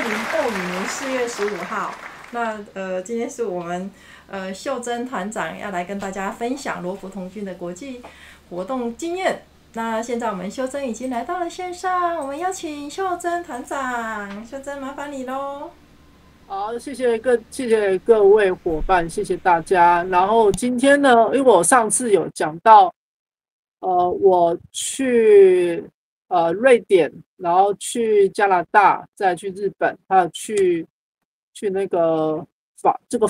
2025年4月15号。那今天是我们秀珍团长要来跟大家分享罗浮童军的国际活动经验。那现在我们秀珍已经来到了线上，我们邀请秀珍团长，秀珍麻烦你喽。好，谢谢各位伙伴，谢谢大家。然后今天呢，因为我上次有讲到，我去瑞典，然后去加拿大，再去日本，还有去那个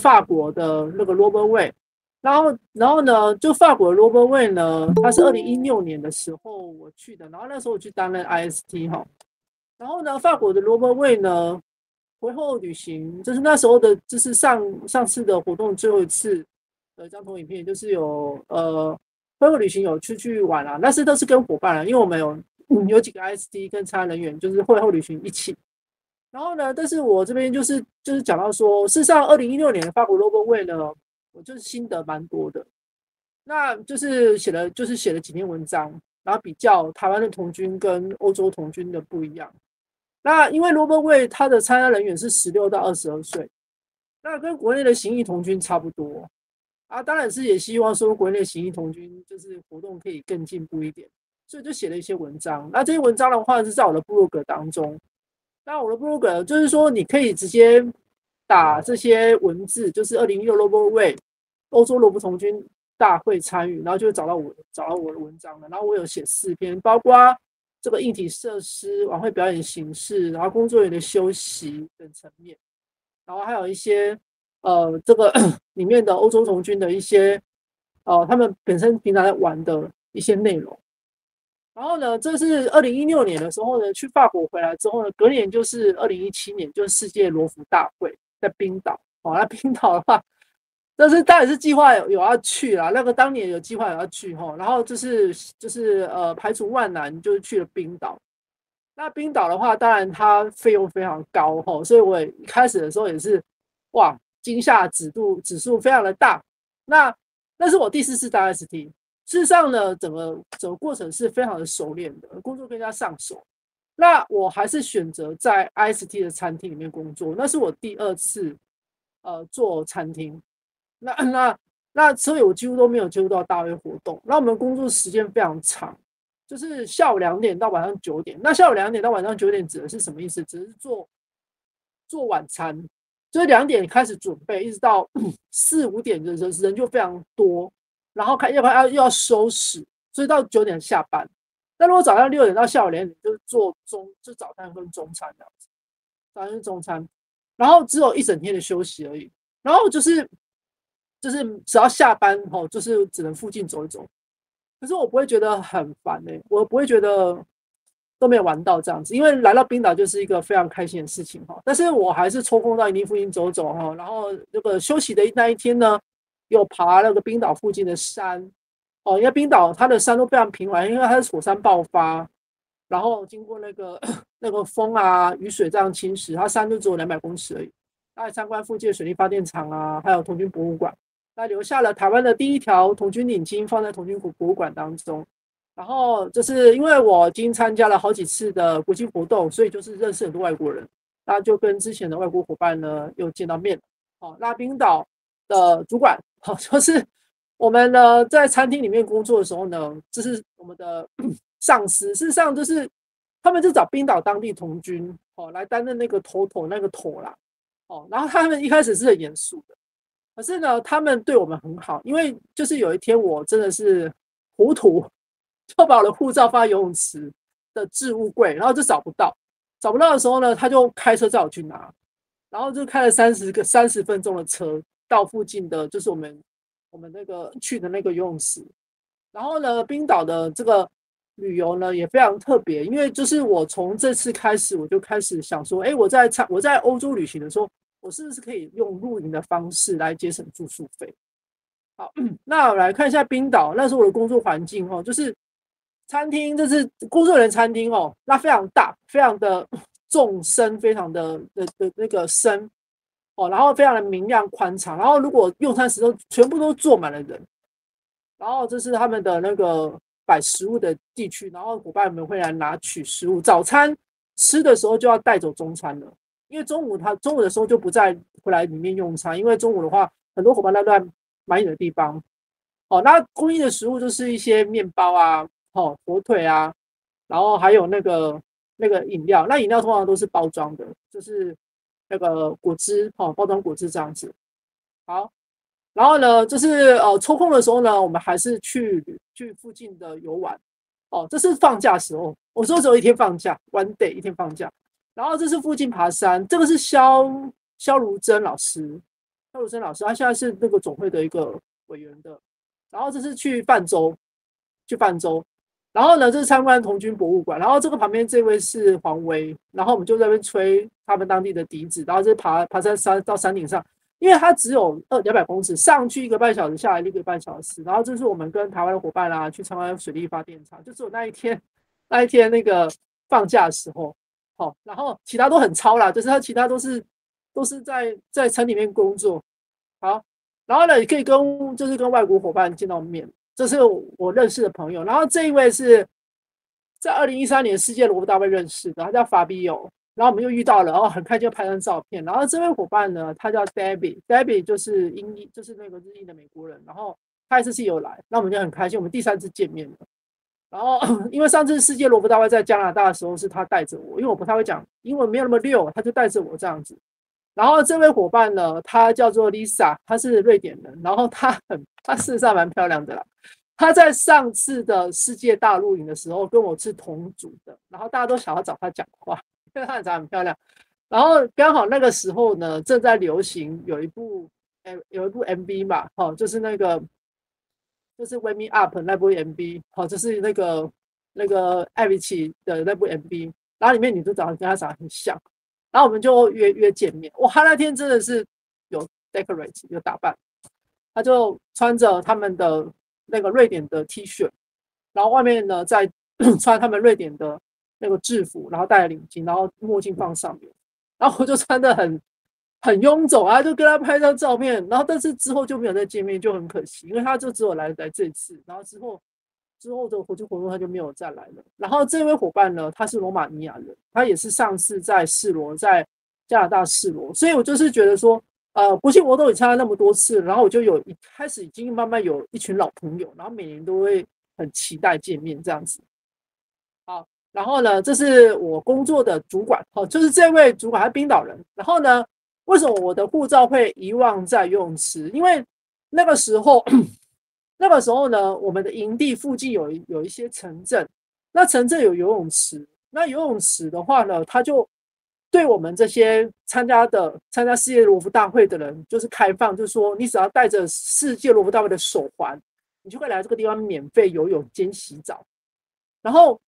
法国的那个罗伯威。然后呢，就法国的罗伯威呢，它是2016年的时候我去的，然后那时候我去担任 IST 哈。然后呢，法国的罗伯威呢，回后旅行，就是那时候的，就是上次的活动最后一次的一张投影片，就是回后旅行有出去玩啊，但是都是跟伙伴啊，因为我们有几个 ISD 跟参加人员，就是会后旅行一起。然后呢，但是我这边就是讲到说，事实上2016年的法国 Global Way 呢，我就是心得蛮多的，那就是写了几篇文章，然后比较台湾的童军跟欧洲童军的不一样。那因为罗伯卫他的参加人员是16到22岁，那跟国内的行义童军差不多啊。当然是也希望说国内的行义童军就是活动可以更进步一点，所以就写了一些文章。那这些文章的话是在我的部落格当中。那我的部落格就是说你可以直接打这些文字，就是2016罗伯卫欧洲罗布童军大会参与，然后就会找到我的文章了。然后我有写4篇，包括这个硬体设施、晚会表演形式，然后工作人员的休息等层面，然后还有一些这个里面的欧洲童军的一些他们本身平常在玩的一些内容。然后呢，这是2016年的时候呢，去法国回来之后呢，隔年就是2017年，就是世界罗浮大会在冰岛。那冰岛的话，但是当然是计划有要去啦，那个当年有计划有要去哈，然后就是排除万难，就是去了冰岛。那冰岛的话，当然它费用非常高哈，所以我也一开始的时候也是哇，惊吓指数非常的大。那是我第4次当 ST，事实上呢，整个过程是非常的熟练的，工作更加上手。那我还是选择在 IST 的餐厅里面工作，那是我第2次做餐厅。所以我几乎都没有接触到大会活动。那我们工作时间非常长，就是下午2点到晚上9点。那下午2点到晚上9点指的是什么意思？只是做晚餐，就是2点开始准备，一直到4、5点的时候人就非常多，然后要收拾，所以到9点下班。那如果早上6点到下午2点就是就早餐跟中餐这样子，早餐跟中餐，然后只有一整天的休息而已。然后就是只要下班后，就是只能附近走一走。可是我不会觉得很烦我不会觉得都没有玩到这样子，因为来到冰岛就是一个非常开心的事情但是我还是抽空到营地附近走走然后那个休息的那一天呢，有爬那个冰岛附近的山因为冰岛它的山都非常平缓，因为它是火山爆发，然后经过那个那个风啊、雨水这样侵蚀，它山就只有200公尺而已。还参观附近的水力发电厂啊，还有童军博物馆。那留下了台湾的第1条童军领巾，放在童军博物馆当中。然后就是因为我已经参加了好几次的国际活动，所以就是认识很多外国人，那就跟之前的外国伙伴呢又见到面。那冰岛的主管就是我们呢在餐厅里面工作的时候呢，这是我们的上司。事实上就是他们就找冰岛当地童军来担任那个头啦。然后他们一开始是很严肃的，可是呢，他们对我们很好，因为就是有一天我真的是糊涂，就把我的护照放在游泳池的置物柜，然后就找不到的时候呢，他就开车载我去拿，然后就开了30分钟的车到附近的，就是我们那个去的那个游泳池。然后呢，冰岛的这个旅游呢也非常特别，因为就是我从这次开始，我就开始想说，我在欧洲旅行的时候，我是不是可以用露营的方式来节省住宿费？好，那我来看一下冰岛，那时候我的工作环境就是餐厅，就是工作人员餐厅那非常大，非常的纵深，非常的那个深然后非常的明亮宽敞，然后如果用餐时候全部都坐满了人，然后这是他们的那个摆食物的地区，然后伙伴们会来拿取食物，早餐吃的时候就要带走中餐了。因为中午的时候就不再回来里面用餐，因为中午的话，很多伙伴在乱买你的地方。那供应的食物就是一些面包啊，火腿啊，然后还有那个饮料，那饮料通常都是包装的，就是那个果汁，包装果汁这样子。好，然后呢，就是抽空的时候呢，我们还是去附近的游玩。这是放假时候，我说只有一天放假 ，one day 一天放假。然后这是附近爬山，这个是萧如珍老师，他现在是那个总会的一个委员的。然后这是去泛舟，然后呢，这是参观童军博物馆，然后这个旁边这位是黄威，然后我们就在那边吹他们当地的笛子，然后就爬山到山顶上，因为它只有200公尺，上去1个半小时，下来1个半小时，然后这是我们跟台湾的伙伴啦去参观水力发电厂，就只有那一天那个放假的时候，然后其他都很超啦，就是他其他都是在城里面工作，好。然后呢，也可以跟外国伙伴见到面，这是我认识的朋友。然后这一位是在2013年世界罗布大会认识的，他叫法比欧。然后我们又遇到了，很快就拍张照片。然后这位伙伴呢，他叫 Debbie 就是就是那个日裔的美国人。然后他一次有来，那我们就很开心，我们第3次见面了。然后因为上次世界罗布大会在加拿大的时候是他带着我，因为我不太会讲英文，没有那么溜，他就带着我这样子。然后这位伙伴呢，她叫做 Lisa， 她是瑞典人，然后她事实上蛮漂亮的啦。她在上次的世界大露营的时候跟我是同组的，然后大家都想要找她讲话，因为她长得很漂亮。然后刚好那个时候呢，正在流行有一部 MV 嘛，就是那个就是 Wake Me Up 那部 MV，就是那个艾维奇的那部 MV， 然后里面女主角跟她长得很像。然后我们就约见面，哇，他那天真的是有 decorate 有打扮，他就穿着他们的那个瑞典的 T 恤，然后外面呢再穿他们瑞典的那个制服，然后戴了领巾，然后墨镜放上面，然后我就穿得很臃肿啊，就跟他拍张照片，然后但是之后就没有再见面，就很可惜，因为他就只有来这一次，然后之后的国际活动他就没有再来了。然后这位伙伴呢，他是罗马尼亚人，他也是上次在示罗，在加拿大示罗，所以我就是觉得说，国际活动也参加那么多次，然后我就开始已经慢慢有一群老朋友，然后每年都会很期待见面这样子。好，然后呢，这是我工作的主管，就是这位主管他是冰岛人。然后呢，为什么我的护照会遗忘在游泳池？因为那个时候。那个时候呢，我们的营地附近有一些城镇，那城镇有游泳池，那游泳池的话呢，他就对我们这些参加世界罗浮大会的人，就是开放，就是说你只要带着世界罗浮大会的手环，你就会来这个地方免费游泳兼洗澡。然后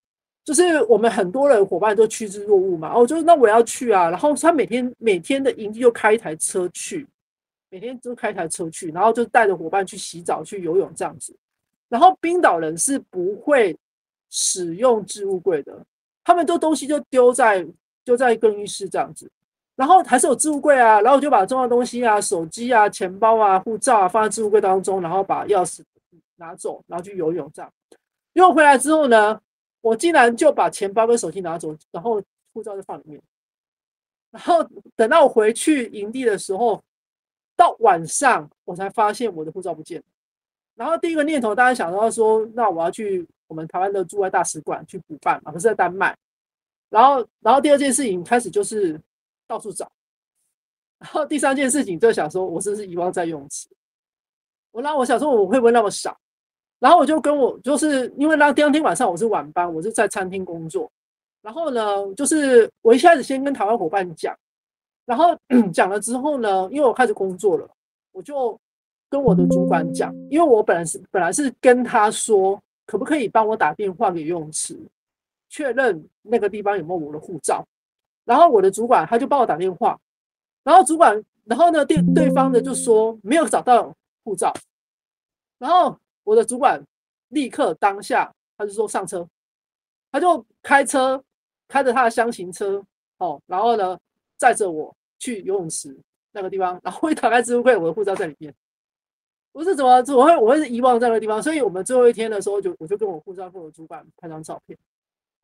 就是我们很多人伙伴都趋之若鹜嘛，就是那我要去啊，然后他每天的营地就开一台车去。每天都开台车去，然后就带着伙伴去洗澡、去游泳这样子。然后冰岛人是不会使用置物柜的，他们东西就丢在更衣室这样子。然后还是有置物柜啊，然后我就把重要东西啊、手机啊、钱包啊、护照啊放在置物柜当中，然后把钥匙拿走，然后去游泳这样。游泳回来之后呢，我竟然就把钱包跟手机拿走，然后护照就放里面。然后等到我回去营地的时候。到晚上我才发现我的护照不见了，然后第一个念头当然想到说，那我要去我们台湾的驻外大使馆去补办嘛，可是在丹麦。然后第二件事情开始就是到处找，然后第3件事情就想说，我是不是遗忘在游泳池？我想说我会不会那么傻？然后我就就是因为当天晚上我是晚班，我是在餐厅工作，然后呢，就是我一开始先跟台湾伙伴讲。然后讲了之后呢，因为我开始工作了，我就跟我的主管讲，因为我本来是跟他说，可不可以帮我打电话给游泳池，确认那个地方有没有我的护照。然后我的主管他就帮我打电话，然后呢对方的就说没有找到护照，然后我的主管立刻当下他就说上车，他就开着他的箱型车，然后呢。载着我去游泳池那个地方，然后一打开置物柜，我的护照在里面。我是怎么我会遗忘在那个地方？所以我们最后一天的时候，我就跟我护照跟我主管拍张照片。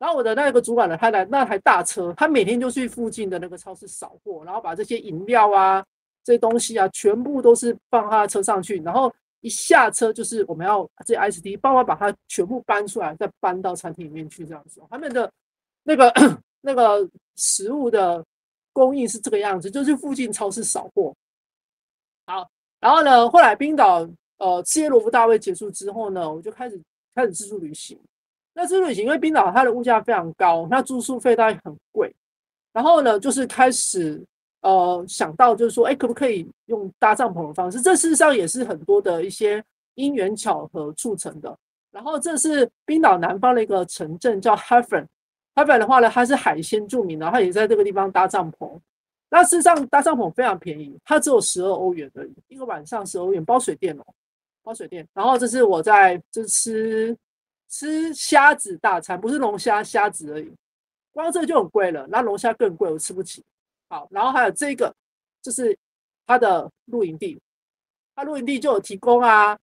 然后我的那个主管呢，他来那台大车，他每天就去附近的那个超市扫货，然后把这些饮料啊、这些东西啊，全部都是放他的车上去，然后一下车就是我们要这 ISD 帮我把它全部搬出来，再搬到餐厅里面去这样子。他们的那个那个食物的供应是这个样子，就是附近超市扫货。好，然后呢，后来冰岛世界罗浮大会结束之后呢，我就开始自助旅行。那自助旅行，因为冰岛它的物价非常高，那住宿费当然很贵。然后呢，就是开始想到就是说，哎，可不可以用搭帐篷的方式？这事实上也是很多的一些因缘巧合促成的。然后这是冰岛南方的一个城镇叫 Havn。Havn 的话呢，它是海鲜著名，然后它也在这个地方搭帐篷。那事实上搭帐篷非常便宜，它只有12欧元而已，一个晚上12欧元，包水电哦，包水电。然后这是我在这吃虾子大餐，不是龙虾，虾子而已，光这个就很贵了。那龙虾更贵，我吃不起。好，然后还有这个，就是它的露营地，它露营地就有提供啊，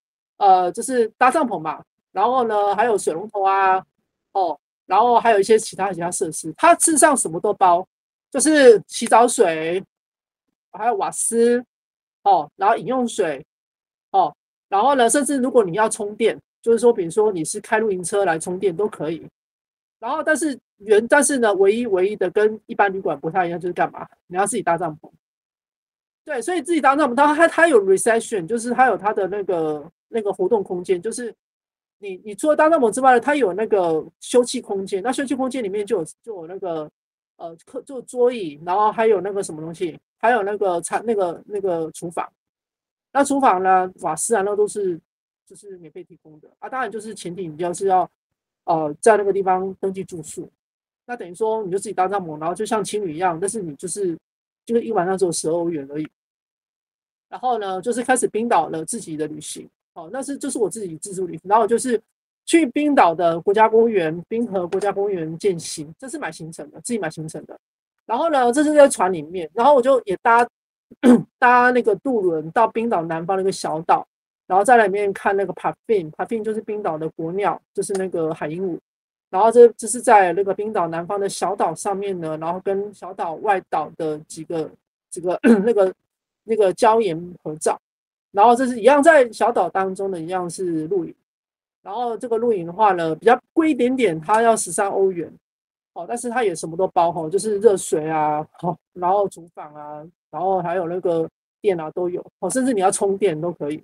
就是搭帐篷嘛，然后呢还有水龙头啊，哦，然后还有一些其他设施，它事实上什么都包，就是洗澡水，还有瓦斯，哦，然后饮用水，哦，然后呢，甚至如果你要充电。就是说，比如说你是开露营车来充电都可以。然后，但是呢，唯一的跟一般旅馆不太一样，就是干嘛？你要自己搭帐篷。对，所以自己搭帐篷，它有 reception， 就是它有它的那个活动空间，就是你除了搭帐篷之外呢，它有那个休憩空间。那休憩空间里面就有那个就桌椅，然后还有那个什么东西，还有那个那个厨房。那厨房呢，瓦斯啊，那都是就是免费提供的啊。当然就是前提你就是要在那个地方登记住宿。那等于说你就自己搭帐篷，然后就像青旅一样，但是你就是一晚上只有12欧元而已。然后呢，就是开始冰岛的自己的旅行。好，那就是我自己自助旅行。然后就是去冰岛的国家公园，冰河国家公园践行，这是买行程的，自己买行程的。然后呢，这是在船里面，然后我就也搭那个渡轮到冰岛南方的一个小岛，然后在那里面看那个 Puffin 就是冰岛的国鸟，就是那个海鹦鹉。然后这是在那个冰岛南方的小岛上面呢，然后跟小岛外岛的几个那个礁岩合照。然后这是一样在小岛当中的一样是露营。然后这个露营的话呢，比较贵一点点，它要13欧元。哦，但是它也什么都包哈，就是热水啊，好，然后厨房啊，然后还有那个电啊都有，哦，甚至你要充电都可以。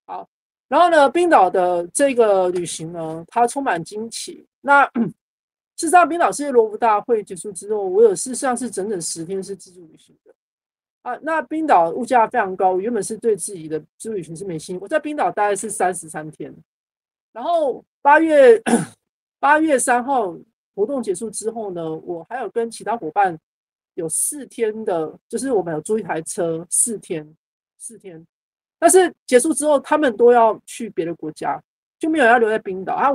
好，然后呢，冰岛的这个旅行呢，它充满惊奇。那事实上，冰岛世界罗浮大会结束之后，我有事实上是整整10天是自助旅行的啊。那冰岛物价非常高，原本是对自己的自助旅行是没兴趣。我在冰岛大概是33天，然后8月3号活动结束之后呢，我还有跟其他伙伴有4天的，就是我们有租一台车4天，但是结束之后，他们都要去别的国家，就没有要留在冰岛啊。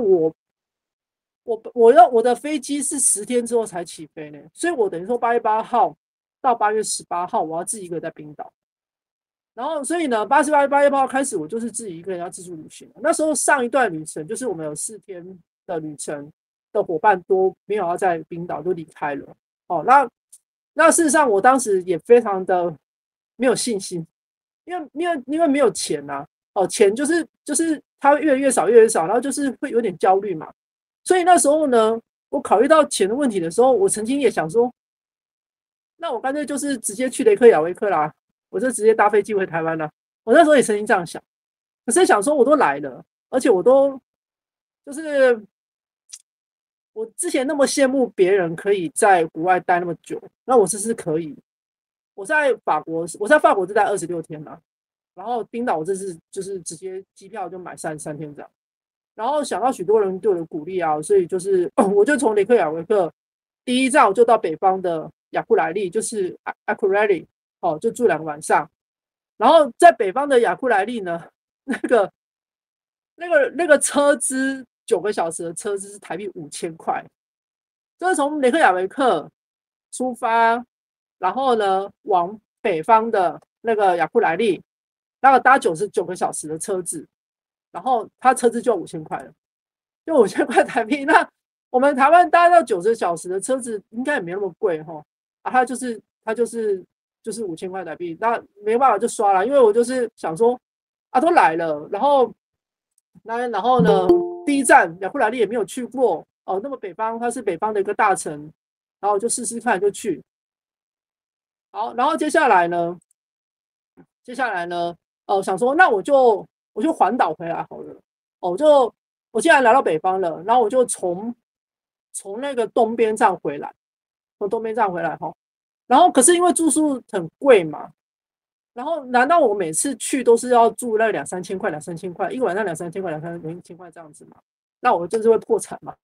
我的飞机是10天之后才起飞呢，所以我等于说8月8号到8月18号，我要自己一个人在冰岛。然后，所以呢，8月8号开始，我就是自己一个人要自助旅行。那时候上一段旅程，就是我们有4天的旅程的伙伴都没有要在冰岛，都离开了。哦，那事实上，我当时也非常的没有信心，因为没有钱呐、哦，钱就是它会越来越少，越来越少，然后就是会有点焦虑嘛。所以那时候呢，我考虑到钱的问题的时候，我曾经也想说，那我干脆就是直接去雷克雅维克啦，我就直接搭飞机回台湾了。我那时候也曾经这样想，可是想说我都来了，而且我都就是我之前那么羡慕别人可以在国外待那么久，那我是可以。我在法国就待26天了，然后冰岛我这次就是直接机票就买3天这样。然后想到许多人对我的鼓励啊，所以就是我就从雷克雅维克第一站我就到北方的雅库莱利，就是阿库莱利，哦，就住2个晚上。然后在北方的雅库莱利呢，那个车资9个小时的车资是台币5000块，就是从雷克雅维克出发，然后呢往北方的那个雅库莱利，那个搭9个小时的车子，然后他车资就5000块了，就5000块台币。我们台湾搭到90小时的车子应该也没那么贵哈，啊，它就是5000块台币，那没办法就刷了，因为我就是想说啊都来了，然后呢，第一站雅库拉利也没有去过哦，那么北方它是北方的一个大城，然后我就试试看就去，好，然后接下来呢，想说那我就环岛回来好了，哦，我既然来到北方了，然后我就从那个东边站回来，从东边站回来哈，然后可是因为住宿很贵嘛，然后难道我每次去都是要住那2、3000块，一个晚上2、3000块，2、3000块这样子嘛？那我就是会破产嘛。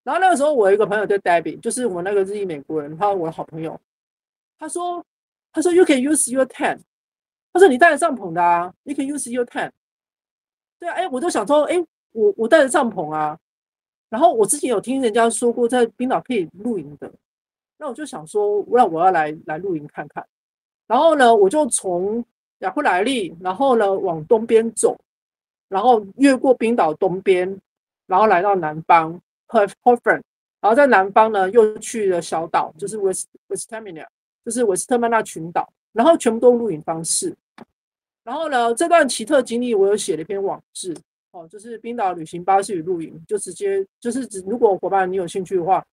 然后那个时候我有一个朋友叫 Debbie，就是我那个日裔美国人，我的好朋友，他说You can use your tent，他说你带着帐篷的啊，You can use your tent。对啊，哎，我就想说，哎，我带着帐篷啊，然后我之前有听人家说过，在冰岛可以露营的，那我就想说，那我要来露营看看。然后呢，我就从雅库莱利，然后呢往东边走，然后越过冰岛东边，然后来到南方 Hofren， 然后在南方呢又去了小岛，就是 Westmania， 就是韦斯特曼纳群岛，然后全部都露营方式。然后呢，这段奇特经历我有写了一篇网志，哦，就是冰岛旅行巴士与露营，就直接就是如果伙伴你有兴趣的话，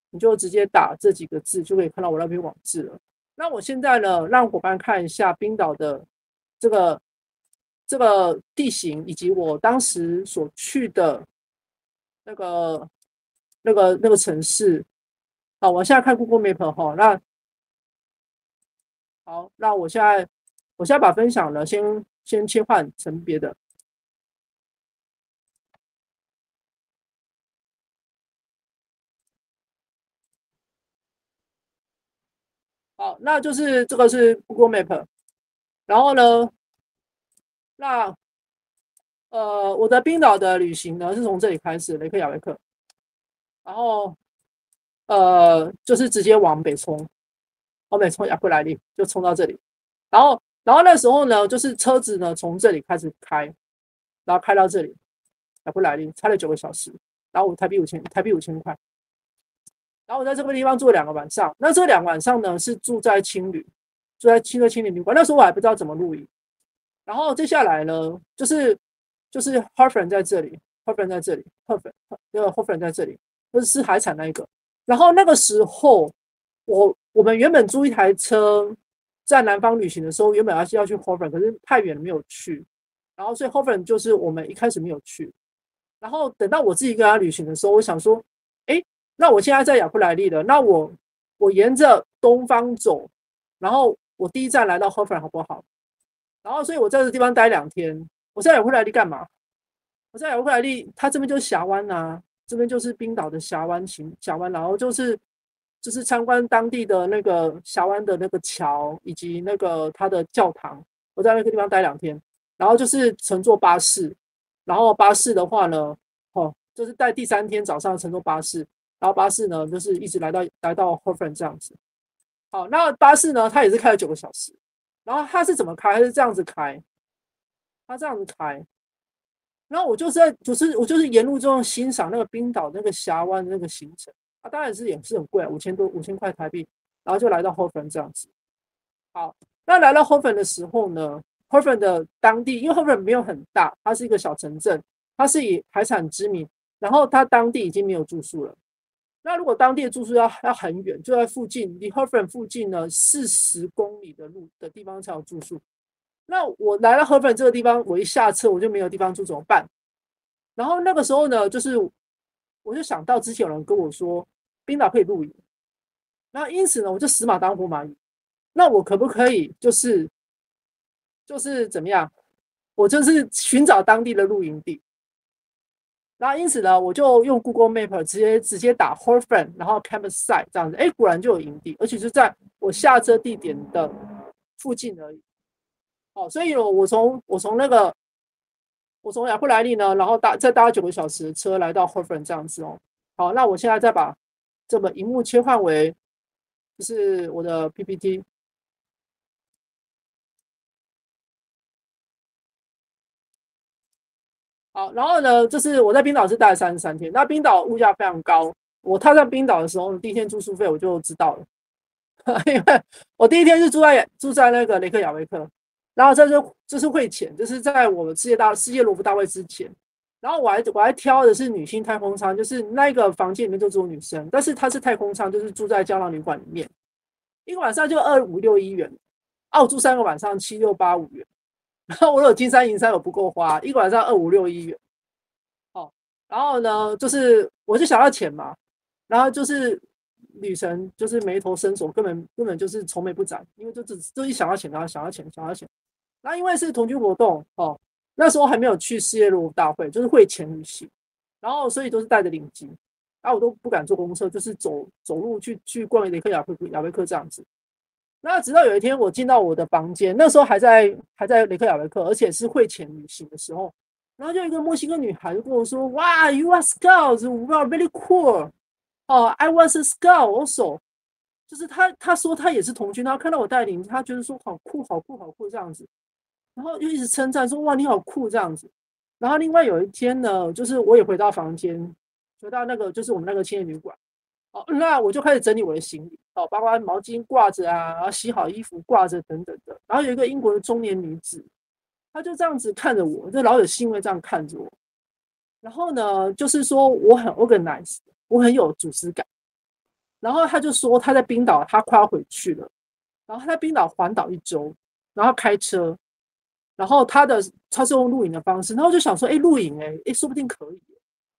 你就直接打这几个字就可以看到我那篇网志了。那我现在呢，让伙伴看一下冰岛的这个地形，以及我当时所去的那个城市。好，我现在看 Google Map 哈，那我现在把分享了先切换成别的。好，那就是这个是 Google Map， 然后呢，那我的冰岛的旅行呢是从这里开始，雷克雅未克，然后就是直接往北冲，往北冲雅库莱利就冲到这里，然后那时候呢，就是车子呢从这里开始开，然后开到这里雅库莱利，开了9个小时，然后台币5000块。然后我在这个地方住了2个晚上，那这2个晚上呢是住在青旅，住在青旅旅馆。那时候我还不知道怎么露营。然后接下来呢，就是 Hofren 在这里，Hofren 在这里，Hofren 在这里，就是海产那一个。然后那个时候，我们原本租一台车，在南方旅行的时候，原本要去 Hofren， 可是太远了没有去。然后所以 Hofren 就是我们一开始没有去。然后等到我自己跟他旅行的时候，我想说，哎。那我现在在雅库莱利了，那我沿着东方走，然后我第一站来到 Hofren 好不好？然后所以我在这个地方待2天。我在雅库莱利干嘛？我在雅库莱利，它这边就是峡湾啊，这边就是冰岛的峡湾，然后就是参观当地的那个峡湾的那个桥，以及那个它的教堂。我在那个地方待2天，然后就是乘坐巴士，然后巴士的话呢，就是在第3天早上乘坐巴士。然后巴士呢，就是一直来到 Hofren 这样子。好，那巴士呢，它也是开了9个小时。然后它是怎么开？它是这样子开，它这样子开。然后我就是沿路中欣赏那个冰岛那个峡湾的那个行程。啊，当然也是很贵啊，5000块台币。然后就来到 Hofren 这样子。好，那来到 Hofren 的时候呢 ，Hofren 的当地，因为 Hofren 没有很大，它是一个小城镇，它是以海产知名。然后它当地已经没有住宿了。那如果当地的住宿要很远，就在附近，离 Hofren 附近呢40公里的路的地方才有住宿。那我来到 Hofren 这个地方，我一下车我就没有地方住，怎么办？然后那个时候呢，就是我就想到之前有人跟我说冰岛可以露营，那因此呢，我就死马当活马医。那我可不可以就是怎么样？我就是寻找当地的露营地。然后因此呢，我就用 Google Map 直接打 Hofren， 然后 campsite 这样子，哎，果然就有营地，而且是在我下车地点的附近而已。哦，所以我从雅库莱利呢，然后再搭9个小时的车来到 Hofren 这样子哦。好，那我现在再把这个荧幕切换为就是我的 PPT。好，然后呢，就是我在冰岛是待了33天。那冰岛物价非常高我踏上冰岛的时候，第一天住宿费我就知道了，因为我第一天是住在那个雷克雅维克，然后这是会前，就是在我们世界罗浮大会之前。然后我还挑的是女性太空舱，就是那个房间里面就只有女生，但是它是太空舱，就是住在胶囊旅馆里面，一个晚上就2561元，我住3个晚上7685元，然后我有金山银山有不够花，一个晚上2561元，然后呢，就是我就想要钱嘛，然后就是女神就是眉头深锁，根本就是愁眉不展，因为就一想要钱，然后想要钱，然后因为是童军活动那时候还没有去世界罗浮大会，就是会前旅行，然后所以都是带着领巾，我都不敢坐公车，就是走路去逛雷克雅维克这样子。那直到有一天我进到我的房间，那时候还在雷克雅维克，而且是会前旅行的时候，然后就有一个墨西哥女孩就跟我说：“哇 ，You are scouts, wow, really cool. I was a scout also。”就是她说她也是童军，她看到我带领，她觉得说好酷这样子。然后就一直称赞说：“哇，你好酷这样子。”然后另外有一天呢，就是我也回到房间，回到那个就是我们那个青年旅馆，那我就开始整理我的行李，包括毛巾挂着然后洗好衣服挂着等等的。然后有一个英国的中年女子，她就这样子看着我，就老有兴味这样看着我。然后呢，就是说我很 organized， 我很有组织感。然后她就说她在冰岛，她快要回去了，然后她在冰岛环岛1周，然后开车。然后他是用露营的方式，然后就想说，露营说不定可以，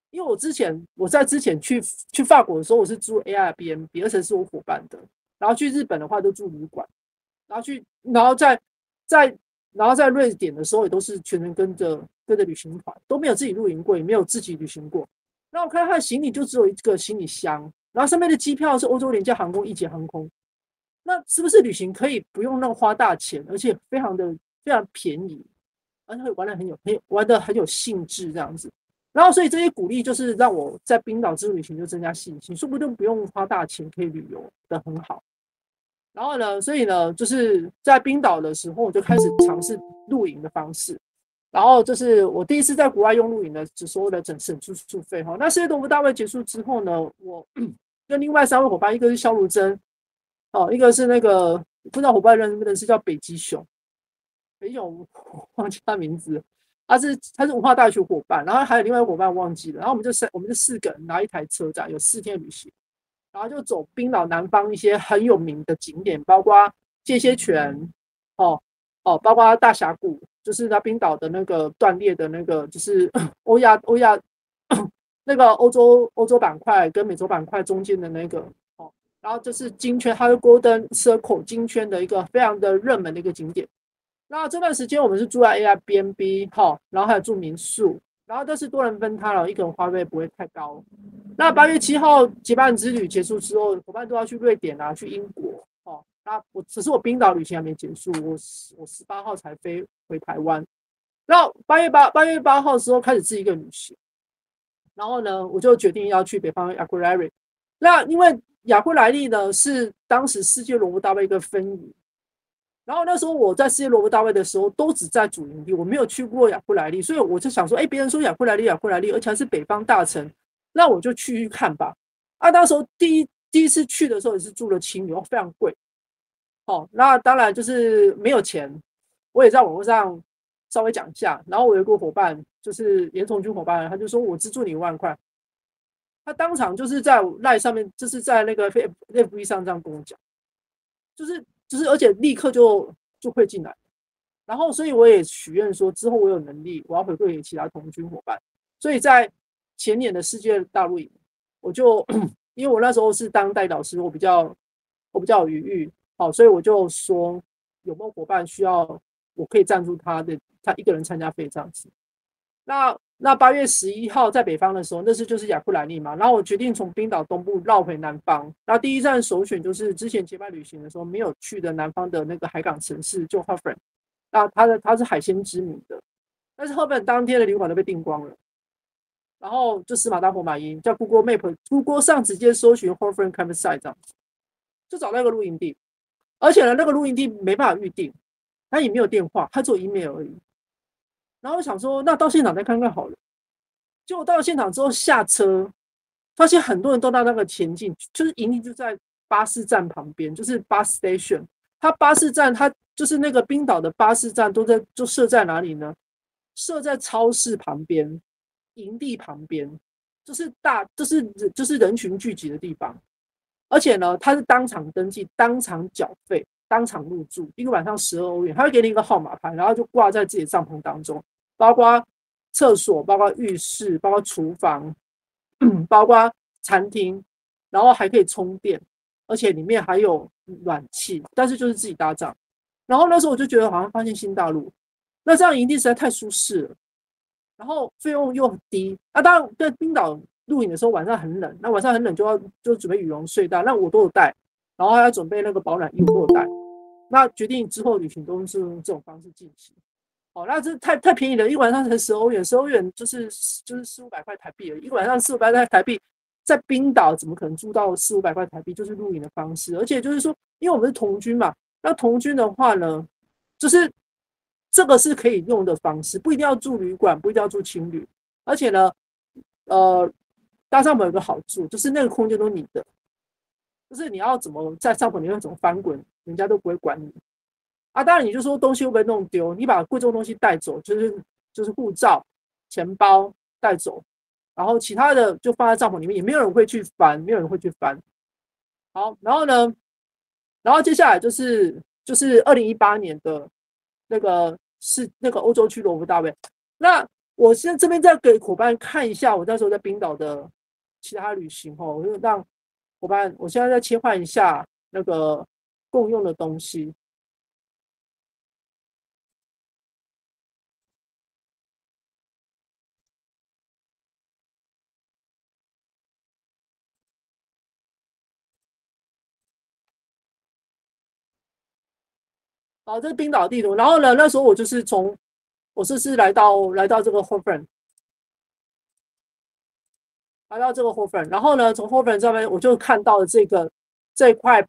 因为我在之前去法国的时候，我是住 Airbnb， 而且是我伙伴的，然后去日本的话就住旅馆，然后在瑞典的时候也都是全程跟着旅行团，都没有自己露营过，也没有自己旅行过。然后我看他的行李就只有一个行李箱，然后上面的机票是欧洲廉价航空、易捷航空，那是不是旅行可以不用那么花大钱，而且非常便宜，而且会玩得很有兴致这样子。然后所以这些鼓励就是让我在冰岛之旅行就增加信心，说不定不用花大钱可以旅游的很好。然后呢，所以呢，就是在冰岛的时候，我就开始尝试露营的方式。然后这是我第一次在国外用露营的，只所有的省住宿费哈。那世界罗浮大会结束之后呢，我跟另外3位伙伴，一个是肖如珍，一个是那个不知道伙伴认不认识叫北极熊。北极熊忘记他名字，他是文化大学伙伴，然后还有另外一个伙伴忘记了，然后我们就4个人拿一台车这样，有4天旅行，然后就走冰岛南方一些很有名的景点，包括间歇泉，包括大峡谷，就是在冰岛的那个断裂的那个，就是欧亚那个欧洲板块跟美洲板块中间的那个，然后就是金圈，它是 Golden Circle 金圈的一个非常的热门的一个景点。那这段时间我们是住在 Airbnb， 然后还有住民宿，然后都是多人分摊了，一个人花费不会太高。那8月7号结伴之旅结束之后，伙伴都要去瑞典去英国，那只是我冰岛旅行还没结束，我18号才飞回台湾。然后8月8号的时候开始自己一个旅行，然后呢，我就决定要去北方亚库莱利。那因为亚库莱利呢是当时世界罗浮大会一个分营。然后那时候我在世界罗浮大会的时候，都只在主营地，我没有去过亚库莱利，所以我就想说，别人说亚库莱利，而且还是北方大城，那我就去看吧。那时候第一次去的时候也是住了青旅，非常贵。那当然就是没有钱，我也在网络上稍微讲一下。然后我有一个伙伴，就是连同军伙伴，他就说我资助你1万块，他当场就是在赖上面，就是在那个 FB 上这样跟我讲，就是而且立刻就会进来。然后所以我也许愿说，之后我有能力，我要回馈给其他童军伙伴。所以在前年的世界大陆营，我就因为我那时候是当代导师，我比较有余裕，所以我就说有没有伙伴需要我可以赞助他一个人参加费这样子。那8月11号在北方的时候，那是就是亚库莱利嘛，然后我决定从冰岛东部绕回南方，然后第一站首选就是之前结伴旅行的时候没有去的南方的那个海港城市，就 Hoffren， 那它是海鲜知名的，但是后面当天的旅馆都被订光了，然后就死马当活马医，叫 Google Map，Google 上直接搜寻 Hoffren Campsite 这样子，就找到一个露营地，而且呢那个露营地没办法预定，它也没有电话，它只有 email 而已。然后我想说，那到现场再看看好了。结果到了现场之后下车，发现很多人都到那个前进，就是营地就在巴士站旁边，就是 bus station。它巴士站，它就是那个冰岛的巴士站就设在哪里呢？设在超市旁边，营地旁边，就是人群聚集的地方。而且呢，它是当场登记、当场缴费、当场入住，一个晚上12欧元，他会给你一个号码牌，然后就挂在自己的帐篷当中，包括厕所、包括浴室、包括厨房、包括餐厅，然后还可以充电，而且里面还有暖气，但是就是自己搭帐。然后那时候我就觉得好像发现新大陆，那这样营地实在太舒适了，然后费用又很低。当然在冰岛露营的时候晚上很冷，那晚上很冷就准备羽绒睡袋，那我都有带，然后还要准备那个保暖衣，我都有带。那决定之后旅行都是用这种方式进行。那这太便宜了，一晚上才10欧元，10欧元就是400-500块台币了，一个晚上400-500块台币，在冰岛怎么可能租到400-500块台币？就是露营的方式，而且就是说，因为我们是童军嘛，那童军的话呢，就是这个是可以用的方式，不一定要住旅馆，不一定要住青旅，而且呢，搭帐篷有个好处，就是那个空间都你的，就是你要怎么在帐篷里面怎么翻滚，人家都不会管你。当然你就说东西会不会弄丢，你把贵重东西带走，就是护照、钱包带走，然后其他的就放在帐篷里面，也没有人会去翻，没有人会去翻。好，然后呢，然后接下来就是2018年的那个欧洲区罗浮大会。那我现在这边再给伙伴看一下我那时候在冰岛的其他旅行我就让伙伴，我现在再切换一下那个共用的东西。这是冰岛地图。然后呢，那时候我是来到这个 Hofen， 来到这个 Hofen， 然后呢，从 Hofen 上面我就看到了这块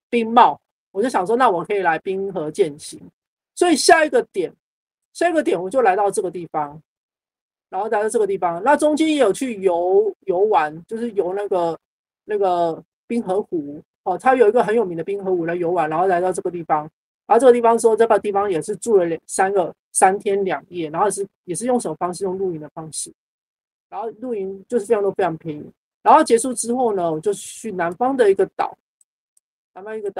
冰帽，我就想说，那我可以来冰河践行。所以下一个点我就来到这个地方，然后来到这个地方，那中间也有去游玩，就是游那个冰河湖它有一个很有名的冰河湖来游玩，然后来到这个地方。然后这个地方说，这个地方也是住了3天2夜，然后也是用什么方式？用露营的方式。然后露营就是费用都非常便宜。然后结束之后呢，我就去南方的一个岛，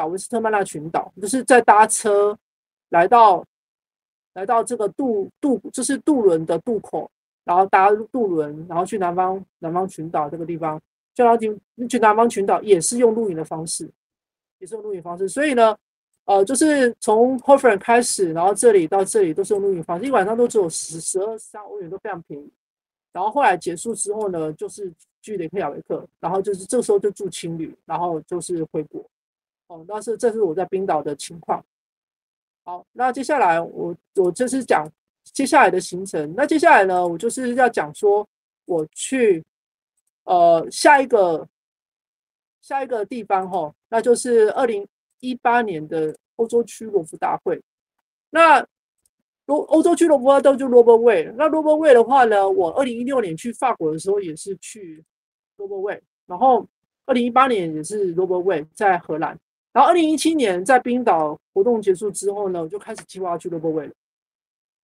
维斯特曼纳群岛，就是在搭车来到这个就是渡轮的渡口，然后搭渡轮，然后去南方群岛这个地方，去南方群岛也是用露营的方式，所以呢。就是从 Hofen 开始，然后这里到这里都是用露营方式，一晚上都只有13欧元，都非常便宜。然后后来结束之后呢，就是去雷克雅维克，然后就是这个时候就住青旅，然后就是回国。这是我在冰岛的情况。好，那接下来我就是讲接下来的行程。那接下来呢，我就是要讲说我去下一个地方那就是2018年的欧洲区罗浮大会。那欧洲区罗浮大会就 Rober Way。那 Rober Way 的话呢，我2016年去法国的时候也是去 Rober Way， 然后2018年也是 Rober Way 在荷兰，然后2017年在冰岛活动结束之后呢，我就开始计划要去 Rober Way 了。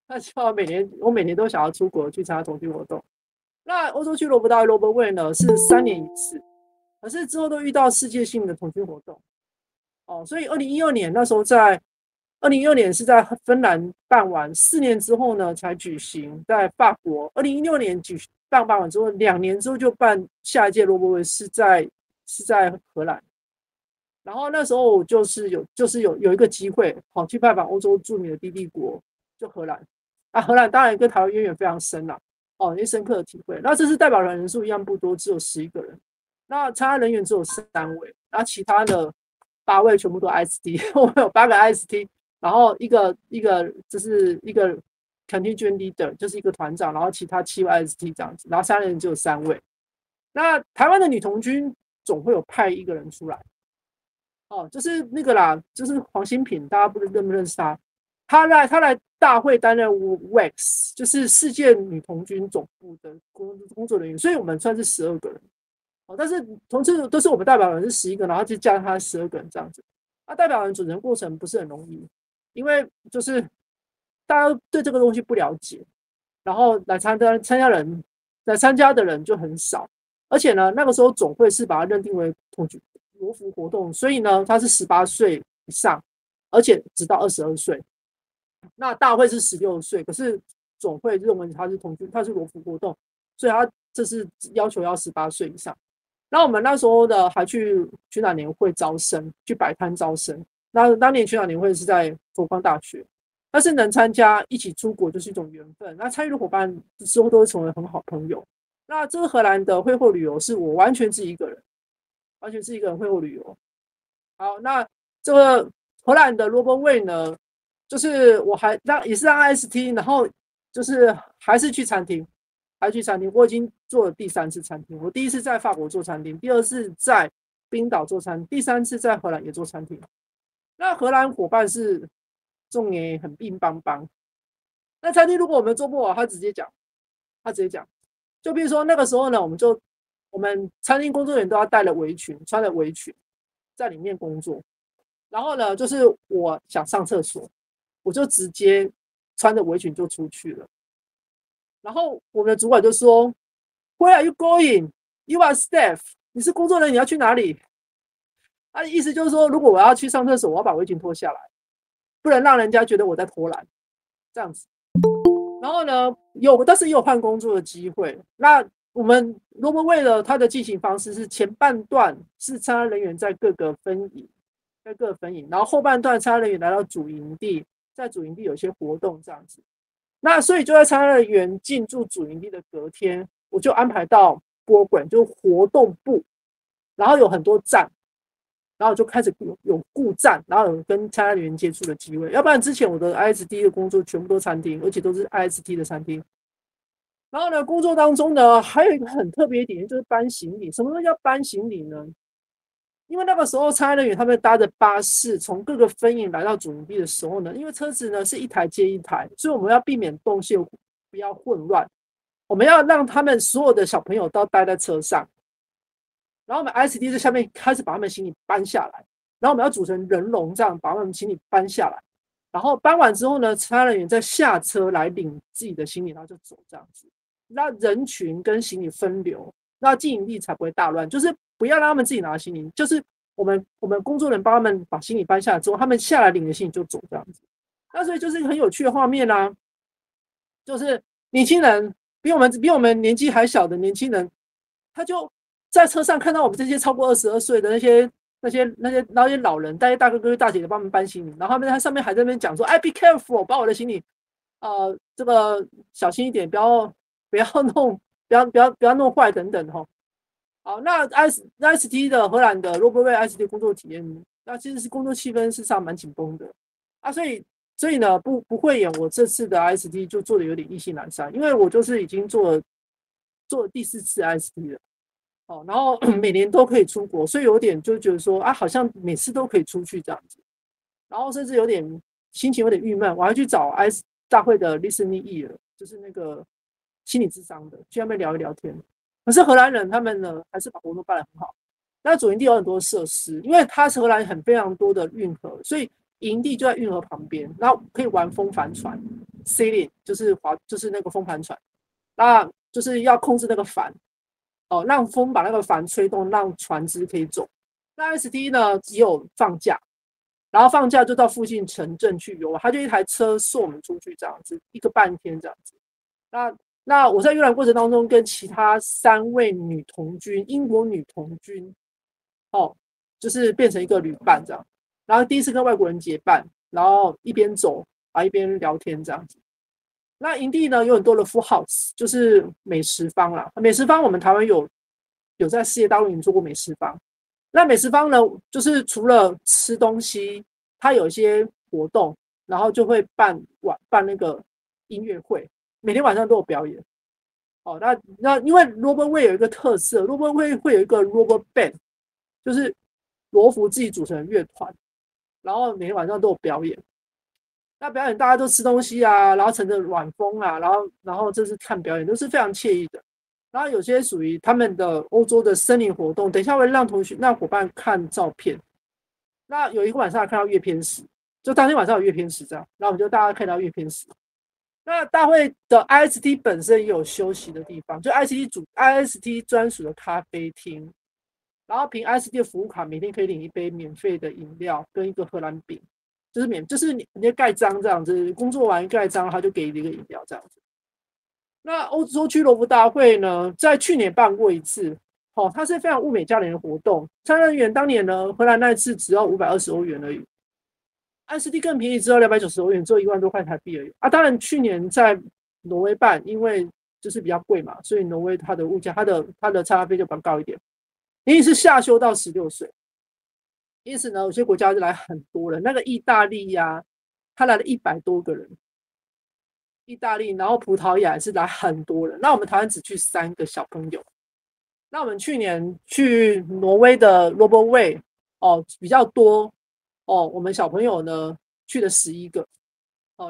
那计划我每年都想要出国去参加童军活动。那欧洲区罗浮大会 Rober Way 呢是3年一次，可是之后都遇到世界性的童军活动。所以2012年那时候2016年是在芬兰办完，4年之后呢才举行在法国。2016年办完之后，2年之后就办下一届罗伯威，是在荷兰。然后那时候我就是有一个机会去拜访欧洲著名的弟弟国，就荷兰。荷兰当然跟台湾渊源非常深啦，因为深刻的体会。那这次代表人数一样不多，只有11个人。那参加人员只有3位，然后其他的8位全部都 IST， 我们有8个 IST， 然后一个就是一个 contingent leader， 就是一个团长，然后其他7位 IST 这样子，然后3人只有3位。那台湾的女童军总会有派一个人出来，就是那个啦，就是黄新品，大家不认识他？他来大会担任 WEX， 就是世界女童军总部的工作人员，所以我们算是12个人。但是同次都是我们代表人是11个，然后就加他12个人这样子。那代表人组成过程不是很容易，因为就是大家对这个东西不了解，然后来参加的人就很少，而且呢，那个时候总会是把它认定为罗浮活动，所以呢，他是18岁以上，而且直到22岁。那大会是16岁，可是总会认为他是他是罗浮活动，所以他这是要求要18岁以上。那我们那时候的还去取暖年会招生，去摆摊招生。那当年取暖年会是在佛光大学，但是能参加一起出国就是一种缘分。那参与的伙伴之后都会成为很好朋友。那这个荷兰的会后旅游是我完全自己一个人，会后旅游。好，那这个荷兰的罗伯威呢，就是我也是让 IST， 然后就是还是去餐厅。我已经做了第3次餐厅。我第1次在法国做餐厅，第2次在冰岛做餐厅，第3次在荷兰也做餐厅。那荷兰伙伴是重也很硬邦邦。那餐厅如果我们做不好，他直接讲，就比如说那个时候呢，我们餐厅工作人员都要带了围裙，穿了围裙在里面工作。然后呢，就是我想上厕所，我就直接穿着围裙就出去了。然后我们的主管就说 ：“Where are you going? You are staff。你是工作人员，你要去哪里？”他的意思就是说，如果我要去上厕所，我要把围裙脱下来，不能让人家觉得我在偷懒，这样子。然后呢，但是也有换工作的机会。那我们罗伯为了他的进行方式是前半段是参加人员在各个分营，然后后半段参加人员来到主营地，在主营地有些活动这样子。那所以就在参加人员进驻主营地的隔天，我就安排到波馆，就活动部，然后有很多站，然后就开始有顾站，然后有跟参加人员接触的机会。要不然之前我的 IST 的工作全部都餐厅，而且都是 IST 的餐厅。然后呢，工作当中呢，还有一个很特别一点，就是搬行李。什么叫搬行李呢？因为那个时候参加人员他们搭着巴士从各个分营来到主营地的时候呢，因为车子呢是一台接一台，所以我们要避免动线不要混乱，我们要让他们所有的小朋友都待在车上，然后我们 IST 在下面开始把他们行李搬下来，然后我们要组成人龙这样把他们行李搬下来，然后搬完之后呢，参加人员再下车来领自己的行李，然后就走这样子，让人群跟行李分流，那经营地才不会大乱，就是不要让他们自己拿行李，就是我们工作人员帮他们把行李搬下来之后，他们下来领的行李就走这样子。那所以就是一个很有趣的画面啦，就是年轻人比我们年纪还小的年轻人，他就在车上看到我们这些超过22岁的那些老人，那些大哥哥大姐姐帮他们搬行李，然后他们在上面还在那边讲说：“哎 ，be careful， 把我的行李，这个小心一点，不要弄坏等等哈。”好，那 IST 的荷兰的罗伯威 IST 工作体验，那其实是工作气氛事实上蛮紧绷的啊，所以呢，不会演我这次的 IST 就做的有点意兴阑珊，因为我就是已经做了第4次 IST 了，然后每年都可以出国，所以有点就觉得说啊，好像每次都可以出去这样子，然后甚至有点心情有点郁闷，我还去找 IST 大会的 listening ear， 就是那个心理咨商的，去那边聊一聊天。可是荷兰人他们呢，还是把活动办得很好。那主营地有很多设施，因为它是荷兰非常多的运河，所以营地就在运河旁边，然后可以玩风帆船 ，sailing 就是那个风帆船，那就是要控制那个帆，让风把那个帆吹动，让船只可以走。那 ST 呢也有放假，然后放假就到附近城镇去游，他就一台车送我们出去这样子，一个半天这样子。那我在游览过程当中，跟其他3位女童军，英国女童军，就是变成一个旅伴这样。然后第一次跟外国人结伴，然后一边走一边聊天这样子。那营地呢有很多的 food house， 就是美食坊啦。美食坊我们台湾有在世界大陆做过美食坊。那美食坊呢，就是除了吃东西，它有一些活动，然后就会办那个音乐会。每天晚上都有表演，那因为罗伯威有一个特色，罗伯威会有一个 Robert Band， 就是罗浮自己组成的乐团，然后每天晚上都有表演。那表演大家都吃东西啊，然后乘着晚风啊，然后这是看表演，都是非常惬意的。然后有些属于他们的欧洲的森林活动，等一下会让伙伴看照片。那有一个晚上看到月偏食，就当天晚上有月偏食这样，然后我们就大家看到月偏食。那大会的 IST 本身也有休息的地方，就 IST 专属的咖啡厅，然后凭 IST 的服务卡，每天可以领一杯免费的饮料跟一个荷兰饼，就是你盖章这样子，工作完盖章，他就给你一个饮料这样子。那欧洲区罗浮大会呢，在去年办过一次，它是非常物美价廉的活动。参加人员当年呢，荷兰那一次只要520欧元而已，IST 更便宜，只要290欧元，只有1万多块台币而已啊。当然，去年在挪威办，因为就是比较贵嘛，所以挪威它的物价，它的参加费就比较高一点。因为是下修到16岁，因此呢，有些国家就来很多人。那个意大利呀，他来了100多个人。意大利，然后葡萄牙也是来很多人。那我们台湾只去3个小朋友。那我们去年去挪威的 Robo Way 比较多我们小朋友呢去了11个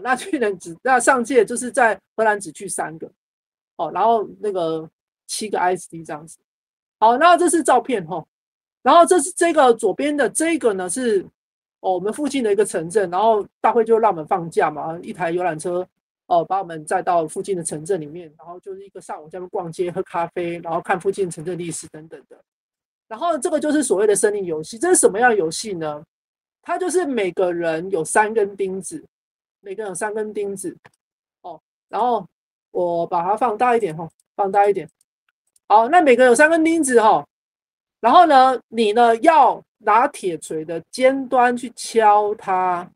那去年那上届就是在荷兰只去3个然后那个7个 ISD 这样子。好，那这是照片然后这个左边的这个呢是我们附近的一个城镇，然后大会就让我们放假嘛，一台游览车把我们载到附近的城镇里面，然后就是一个上午在那逛街喝咖啡，然后看附近城镇历史等等的。然后这个就是所谓的森林游戏。这是什么样的游戏呢？它就是每个人有3根钉子，每个人有3根钉子然后我把它放大一点放大一点。好，那每个人有3根钉子然后呢，你呢要拿铁锤的尖端去敲它，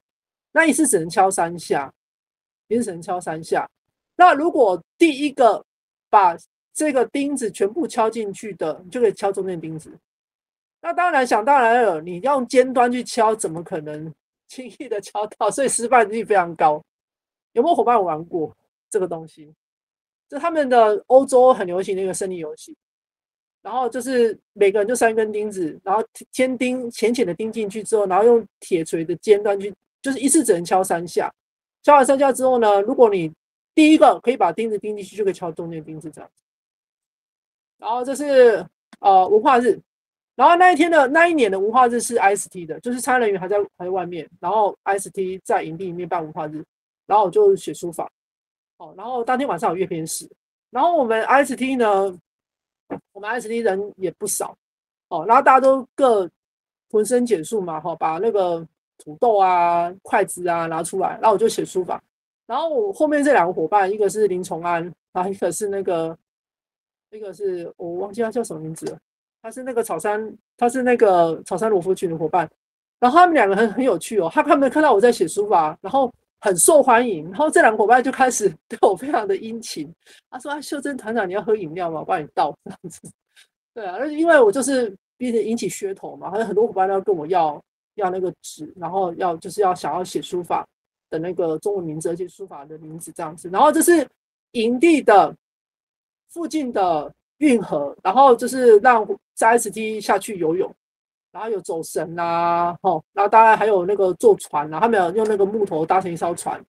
那一次只能敲3下。只能敲3下。那如果第一个把这个钉子全部敲进去的，你就可以敲中间钉子。那当然想当然了，你用尖端去敲，怎么可能轻易的敲到？所以失败率非常高。有没有伙伴玩过这个东西？这他们的欧洲很流行的一个森林游戏。然后就是每个人就3根钉子，然后先浅浅的钉进去之后，然后用铁锤的尖端去，就是一次只能敲3下。敲完3下之后呢，如果你第一个可以把钉子钉进去，就可以敲中间钉子这样。然后这是文化日，然后那一年的文化日是 IST 的，就是参加人员还在外面，然后 IST 在营地里面办文化日，然后我就写书法然后当天晚上有阅片室，然后我们 IST 呢，我们 IST 人也不少然后大家都各浑身解数嘛把那个土豆啊、筷子啊拿出来，然后我就写书法。然后我后面这2个伙伴，一个是林崇安，然后一个是我忘记他叫什么名字了，他是那个草山罗夫群的伙伴。然后他们2个很有趣他们看到我在写书法，然后很受欢迎，然后这2个伙伴就开始对我非常的殷勤。他说：“秀珍团长，你要喝饮料吗？我帮你倒。”这样子。对啊，因为我就是毕竟引起噱头嘛，还有很多伙伴要跟我要那个纸，然后想要写书法的那个中文名字，而且书法的名字这样子。然后这是营地的附近的运河，然后就是让 IST 下去游泳，然后有走绳然后当然还有那个坐船他们有用那个木头搭成一艘船，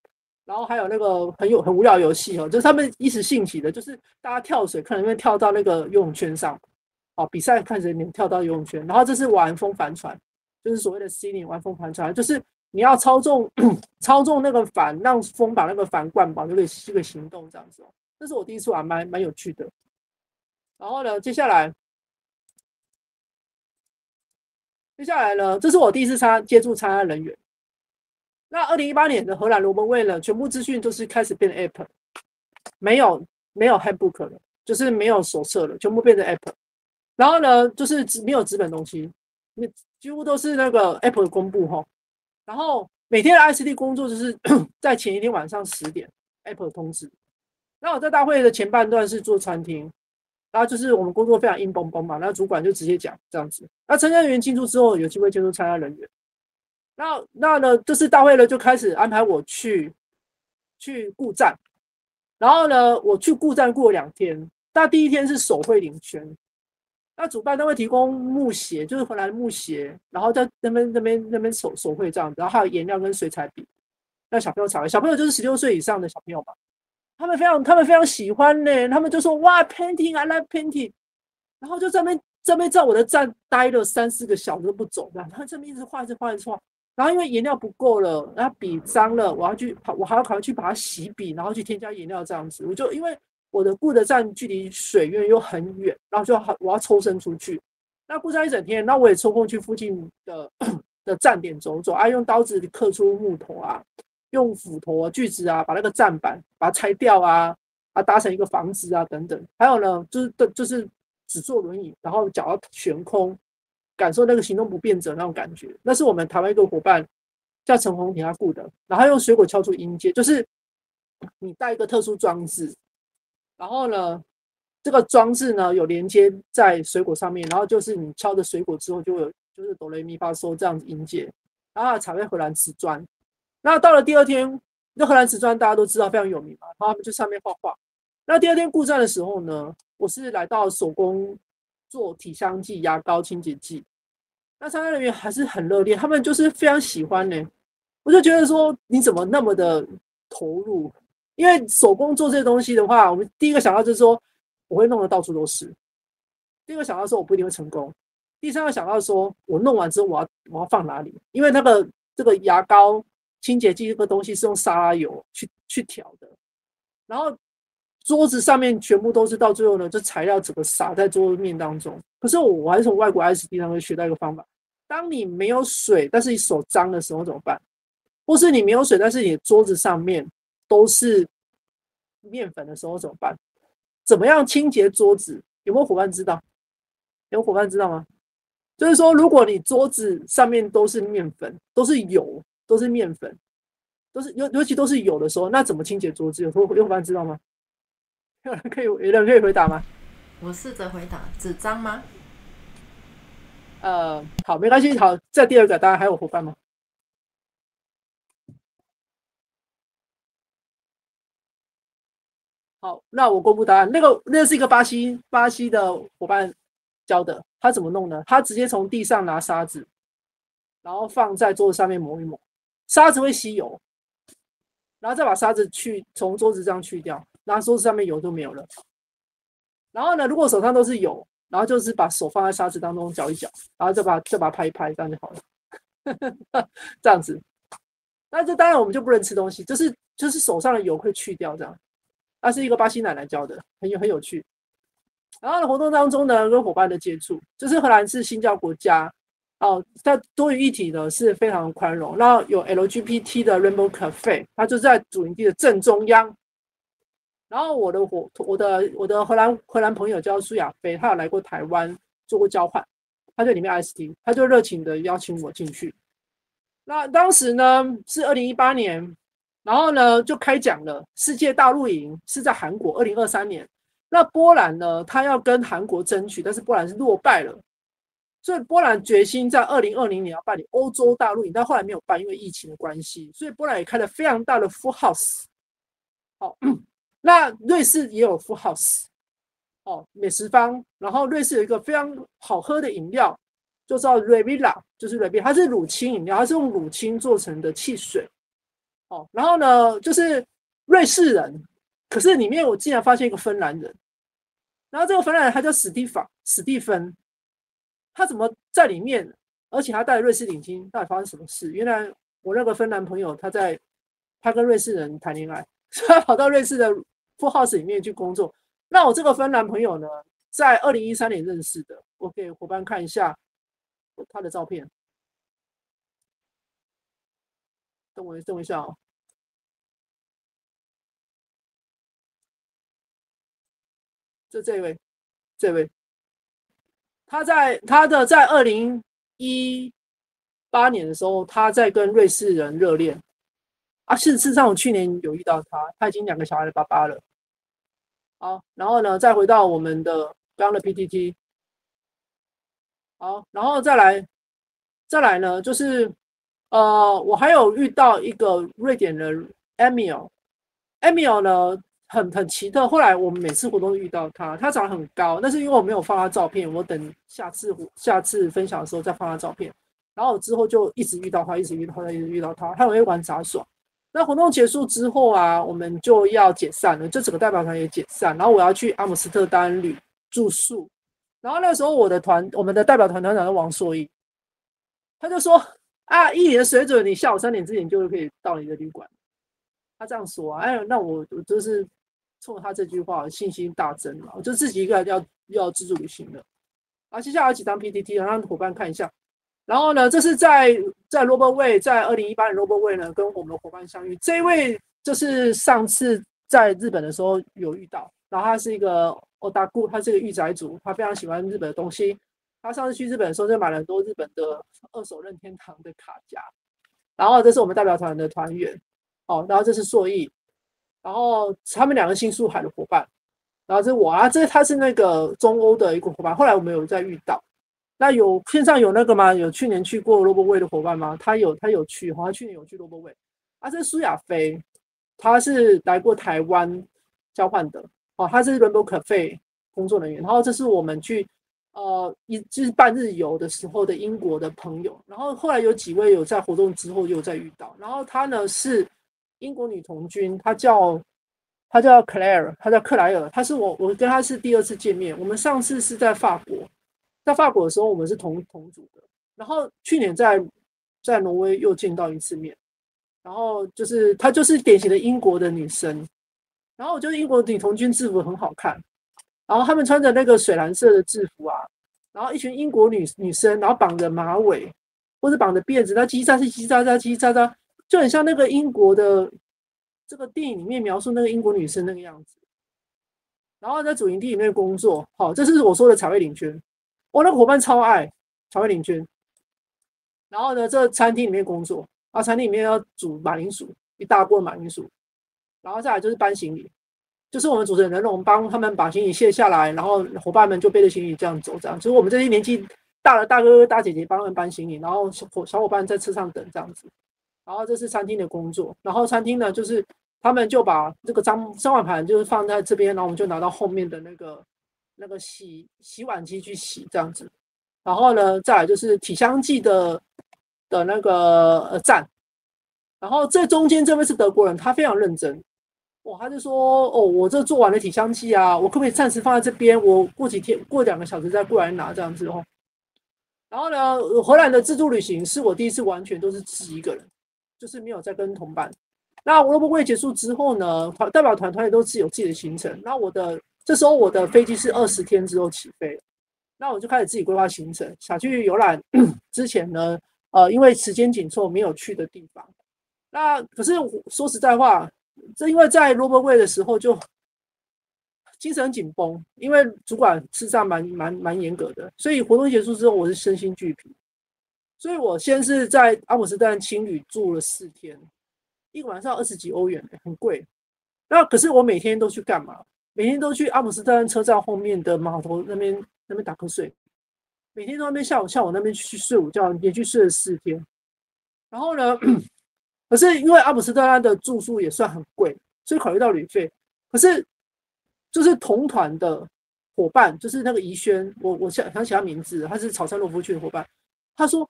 然后还有那个很无聊的游戏就是他们一时兴起的，就是大家跳水，看能不能跳到那个游泳圈上。比赛看谁能跳到游泳圈，然后这是玩风帆船，就是所谓的 sailing 玩风帆船，就是你要操纵那个帆，让风把那个帆灌饱，就可以行动这样子这是我第一次玩，蛮有趣的。然后呢，接下来呢，这是我第一次接触参加人员。那2018年的荷兰罗伯威呢，全部资讯都是开始变 app， 没有 handbook 了，就是没有手册了，全部变成 app。然后呢，就是没有纸本东西，几乎都是那个 Apple 公布然后每天的 IST 工作就是在前一天晚上10点 Apple 通知。那我在大会的前半段是做餐厅，然后就是我们工作非常硬邦邦嘛，那主管就直接讲这样子。那参加人员进驻之后，有机会接触参加人员。那呢，就是大会呢就开始安排我去顾站，然后呢，我去顾站顾了2天。那第一天是手绘领圈。那主办单位提供木鞋，就是荷兰的木鞋，然后在那边手绘这样子，然后还有颜料跟水彩笔。那小朋友就是16岁以上的小朋友嘛。他们非常喜欢呢，他们就说哇 painting，I like painting，然后就这边在我的站待了3-4个小时都不走，然后这边一直画，一直画，一直画。然后因为颜料不够了，然后笔脏了，我还要赶快去把它洗笔，然后去添加颜料这样子。我就因为我的顾的站距离水院又很远，然后我要抽身出去。那顾站一整天，那我也抽空去附近的站点走走啊，用刀子刻出木头啊，用斧头啊、锯子啊，把那个站板把它拆掉啊，搭成一个房子啊等等。还有呢，就是只坐轮椅，然后脚要悬空。感受那个行动不便者那种感觉，那是我们台湾一个伙伴叫陈红婷他雇的，然后用水果敲出音阶，就是你带一个特殊装置，然后呢，这个装置呢有连接在水果上面，然后就是你敲的水果之后就有就是哆来咪发嗦这样子音阶，然后才会荷兰瓷砖。那到了第二天，那荷兰瓷砖大家都知道非常有名嘛，然后他们就上面画画。那第二天顾站的时候呢，我是来到手工做体香剂、牙膏、清洁剂。那参加人员还是很热烈，他们就是非常喜欢呢。我就觉得说，你怎么那么的投入？因为手工做这些东西的话，我们第一个想到就是说，我会弄得到处都是；第二个想到说，我不一定会成功；第三个想到说，我弄完之后我要放哪里？因为这个牙膏、清洁剂这个东西是用沙拉油去调的，然后桌子上面全部都是，到最后呢，就材料整个洒在桌面当中。可是我还是从外国 ISD 上面学到一个方法：当你没有水，但是你手脏的时候怎么办？或是你没有水，但是你的桌子上面都是面粉的时候怎么办？怎么样清洁桌子？有没有伙伴知道？有伙伴知道吗？就是说，如果你桌子上面都是面粉，都是油，都是面粉，尤其都是油的时候，那怎么清洁桌子？有伙伴知道吗？有人可以回答吗？我试着回答，纸张吗？好，没关系。好，再第二个，当然还有伙伴吗？好，那我公布答案。那是一个巴西的伙伴教的，他怎么弄呢？他直接从地上拿沙子，然后放在桌子上面抹一抹，沙子会吸油，然后再把沙子从桌子上去掉，然后桌子上面油就没有了。然后呢，如果手上都是油，然后就是把手放在沙子当中搅一搅，然后再把它拍一拍，这样就好了。这样子，那这当然我们就不能吃东西，就是手上的油会去掉这样。那是一个巴西奶奶教的，很有趣。然后活动当中呢，跟伙伴的接触，就是荷兰是新教国家哦，它多元议题呢是非常宽容。然后有 LGBT 的 Rainbow Cafe， 它就在主营地的正中央。然后我的荷兰朋友叫苏亚飞，他有来过台湾做过交换，他在里面 IST， 他就热情的邀请我进去。那当时呢是2018年。然后呢，就开讲了。世界大陆营是在韩国，2023年。那波兰呢，他要跟韩国争取，但是波兰是落败了，所以波兰决心在2020年要办理欧洲大陆营，但后来没有办，因为疫情的关系。所以波兰也开了非常大的 full house。好，那瑞士也有 full house， 美食坊。然后瑞士有一个非常好喝的饮料，就叫 Rivilla， 就是 Rivilla， 它是乳清饮料，它是用乳清做成的汽水。然后呢，就是瑞士人，可是里面我竟然发现一个芬兰人，然后这个芬兰人他叫史蒂芬，他怎么在里面？而且他戴瑞士领巾，到底发生什么事？原来我那个芬兰朋友他跟瑞士人谈恋爱，所以他跑到瑞士的 full house 里面去工作。那我这个芬兰朋友呢，在2013年认识的，我给伙伴看一下他的照片。等我一下哦。就这位，他在2018年的时候，他在跟瑞士人热恋啊。事实上，我去年有遇到他，他已经2个小孩的爸爸了。好，然后呢，再回到我们的刚刚的 PTT。好，然后再来呢，就是我还有遇到一个瑞典的 Emil 呢。很奇特，后来我们每次活动都遇到他，他长得很高，但是因为我没有放他照片，我等下次分享的时候再放他照片。然后之后就一直遇到他，他很会玩杂耍。那活动结束之后啊，我们就要解散了，就整个代表团也解散。然后我要去阿姆斯特丹住宿。然后那时候我们的代表团团长是王硕义，他就说啊，以你的水准，你下午3点之前就可以到你的旅馆。他这样说啊，哎，那我就是冲他这句话信心大增了，我就自己一个人要自助旅行了。啊，接下来有几张 PPT 让伙伴看一下。然后呢，这是在 Robert Way， 在2018年 Robert Way 呢跟我们的伙伴相遇。这一位就是上次在日本的时候有遇到，然后他是一个 Otaku， 他是一个御宅族，他非常喜欢日本的东西。他上次去日本的时候就买了很多日本的二手任天堂的卡夹。然后这是我们代表团的团员，然后这是硕义，然后他们2个新宿海的伙伴，然后这是我啊，他是那个中欧的一个伙伴，后来我们有再遇到。那线上有那个吗？有去年去过 Robert Way 的伙伴吗？他有去，他去年有去 Robert Way。啊，这是苏亚飞，他是来过台湾交换的，他是 Rainbow Cafe 工作人员。然后这是我们去就是半日游的时候的英国的朋友。然后后来有几位有在活动之后又再遇到。然后他呢是英国女童军，他叫 Claire， 他叫克莱尔，我跟他是第2次见面。我们上次是在法国。在法国的时候，我们是同组的，然后去年在挪威又见到1次面，然后她就是典型的英国的女生，然后我觉得英国女童军制服很好看，然后她们穿着那个水蓝色的制服啊，然后一群英国女生，然后绑着马尾或者绑着辫子，那叽喳喳，就很像那个英国的这个电影里面描述那个英国女生那个样子。然后在主营地里面工作，这是我说的彩绘领圈。我那个伙伴超爱彩绘领圈，然后呢，这餐厅里面工作，餐厅里面要煮马铃薯，一大锅马铃薯，然后再来就是搬行李，就是我们主持人任龙帮他们把行李卸下来，然后伙伴们就背着行李这样走，这样，就是我们这些年纪大的大哥哥大姐姐帮他们搬行李，然后小伙伴在车上等这样子，然后这是餐厅的工作，然后餐厅呢就是他们就把这个张碗盘就是放在这边，然后我们就拿到后面的那个洗碗机去洗这样子，然后呢，再来就是体香剂的那个站，然后这中间这位是德国人，他非常认真，他就说我这做完了体香剂啊，我可不可以暂时放在这边，我过2个小时再过来拿这样子哦。然后呢，荷兰的自助旅行是我第1次完全都是自己一个人，就是没有再跟同伴。那Robert Way结束之后呢，代表团也都是有自己的行程，那这时候我的飞机是20天之后起飞，那我就开始自己规划行程，想去游览之前呢，因为时间紧凑没有去的地方。那可是说实在话，这因为在 Robert Way 的时候就精神紧绷，因为主管事实上蛮严格的，所以活动结束之后我是身心俱疲。所以我先是在阿姆斯特丹青旅住了4天，一个晚上20几欧元，很贵。那可是我每天都去干嘛？每天都去阿姆斯特丹车站后面的码头那边打瞌睡，每天都那边下午那边去睡午觉，连续睡了4天。然后呢，可是因为阿姆斯特丹的住宿也算很贵，所以考虑到旅费。可是就是同团的伙伴，就是那个怡轩，我想起他名字，他是草山洛夫区的伙伴。他说：“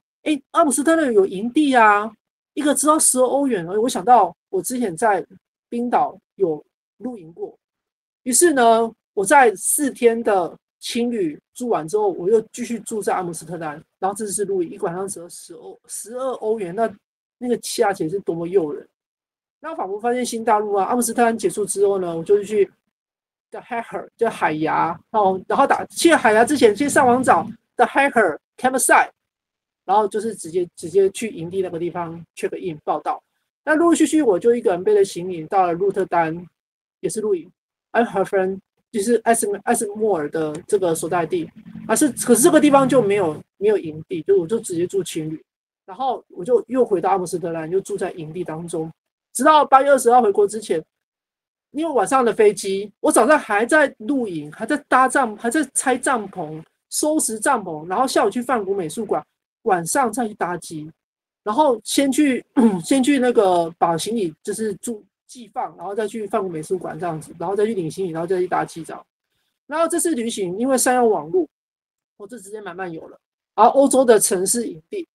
阿姆斯特丹有营地啊，一个只要12欧元而已。”我想到我之前在冰岛有露营过。于是呢，我在4天的青旅住完之后，我又继续住在阿姆斯特丹，然后这次露营，一个晚上只要12欧元，那个价钱是多么诱人！那仿佛发现新大陆啊！阿姆斯特丹结束之后呢，我就去The Hacker， 叫海牙然后去海牙之前先上网找 The Hacker Campsite， 然后就是直接去营地那个地方 check in 报到。那陆陆续续我就一个人背着行李到了鹿特丹，也是露营。I have a friend， 就是艾斯莫尔的这个所在地，可是这个地方就没有营地，就我就直接住青旅，然后我就又回到阿姆斯特丹，又住在营地当中，直到8月20号回国之前，因为晚上的飞机，我早上还在露营，还在还在拆帐篷、收拾帐篷，然后下午去梵谷美术馆，晚上再去搭机，然后先去那个把行李就是寄放，然后再去梵谷美术馆这样子，然后再去领行李，然后再去搭机这样。然后这次旅行因为善用网络，我就直接买漫游了。而欧洲的城市营地，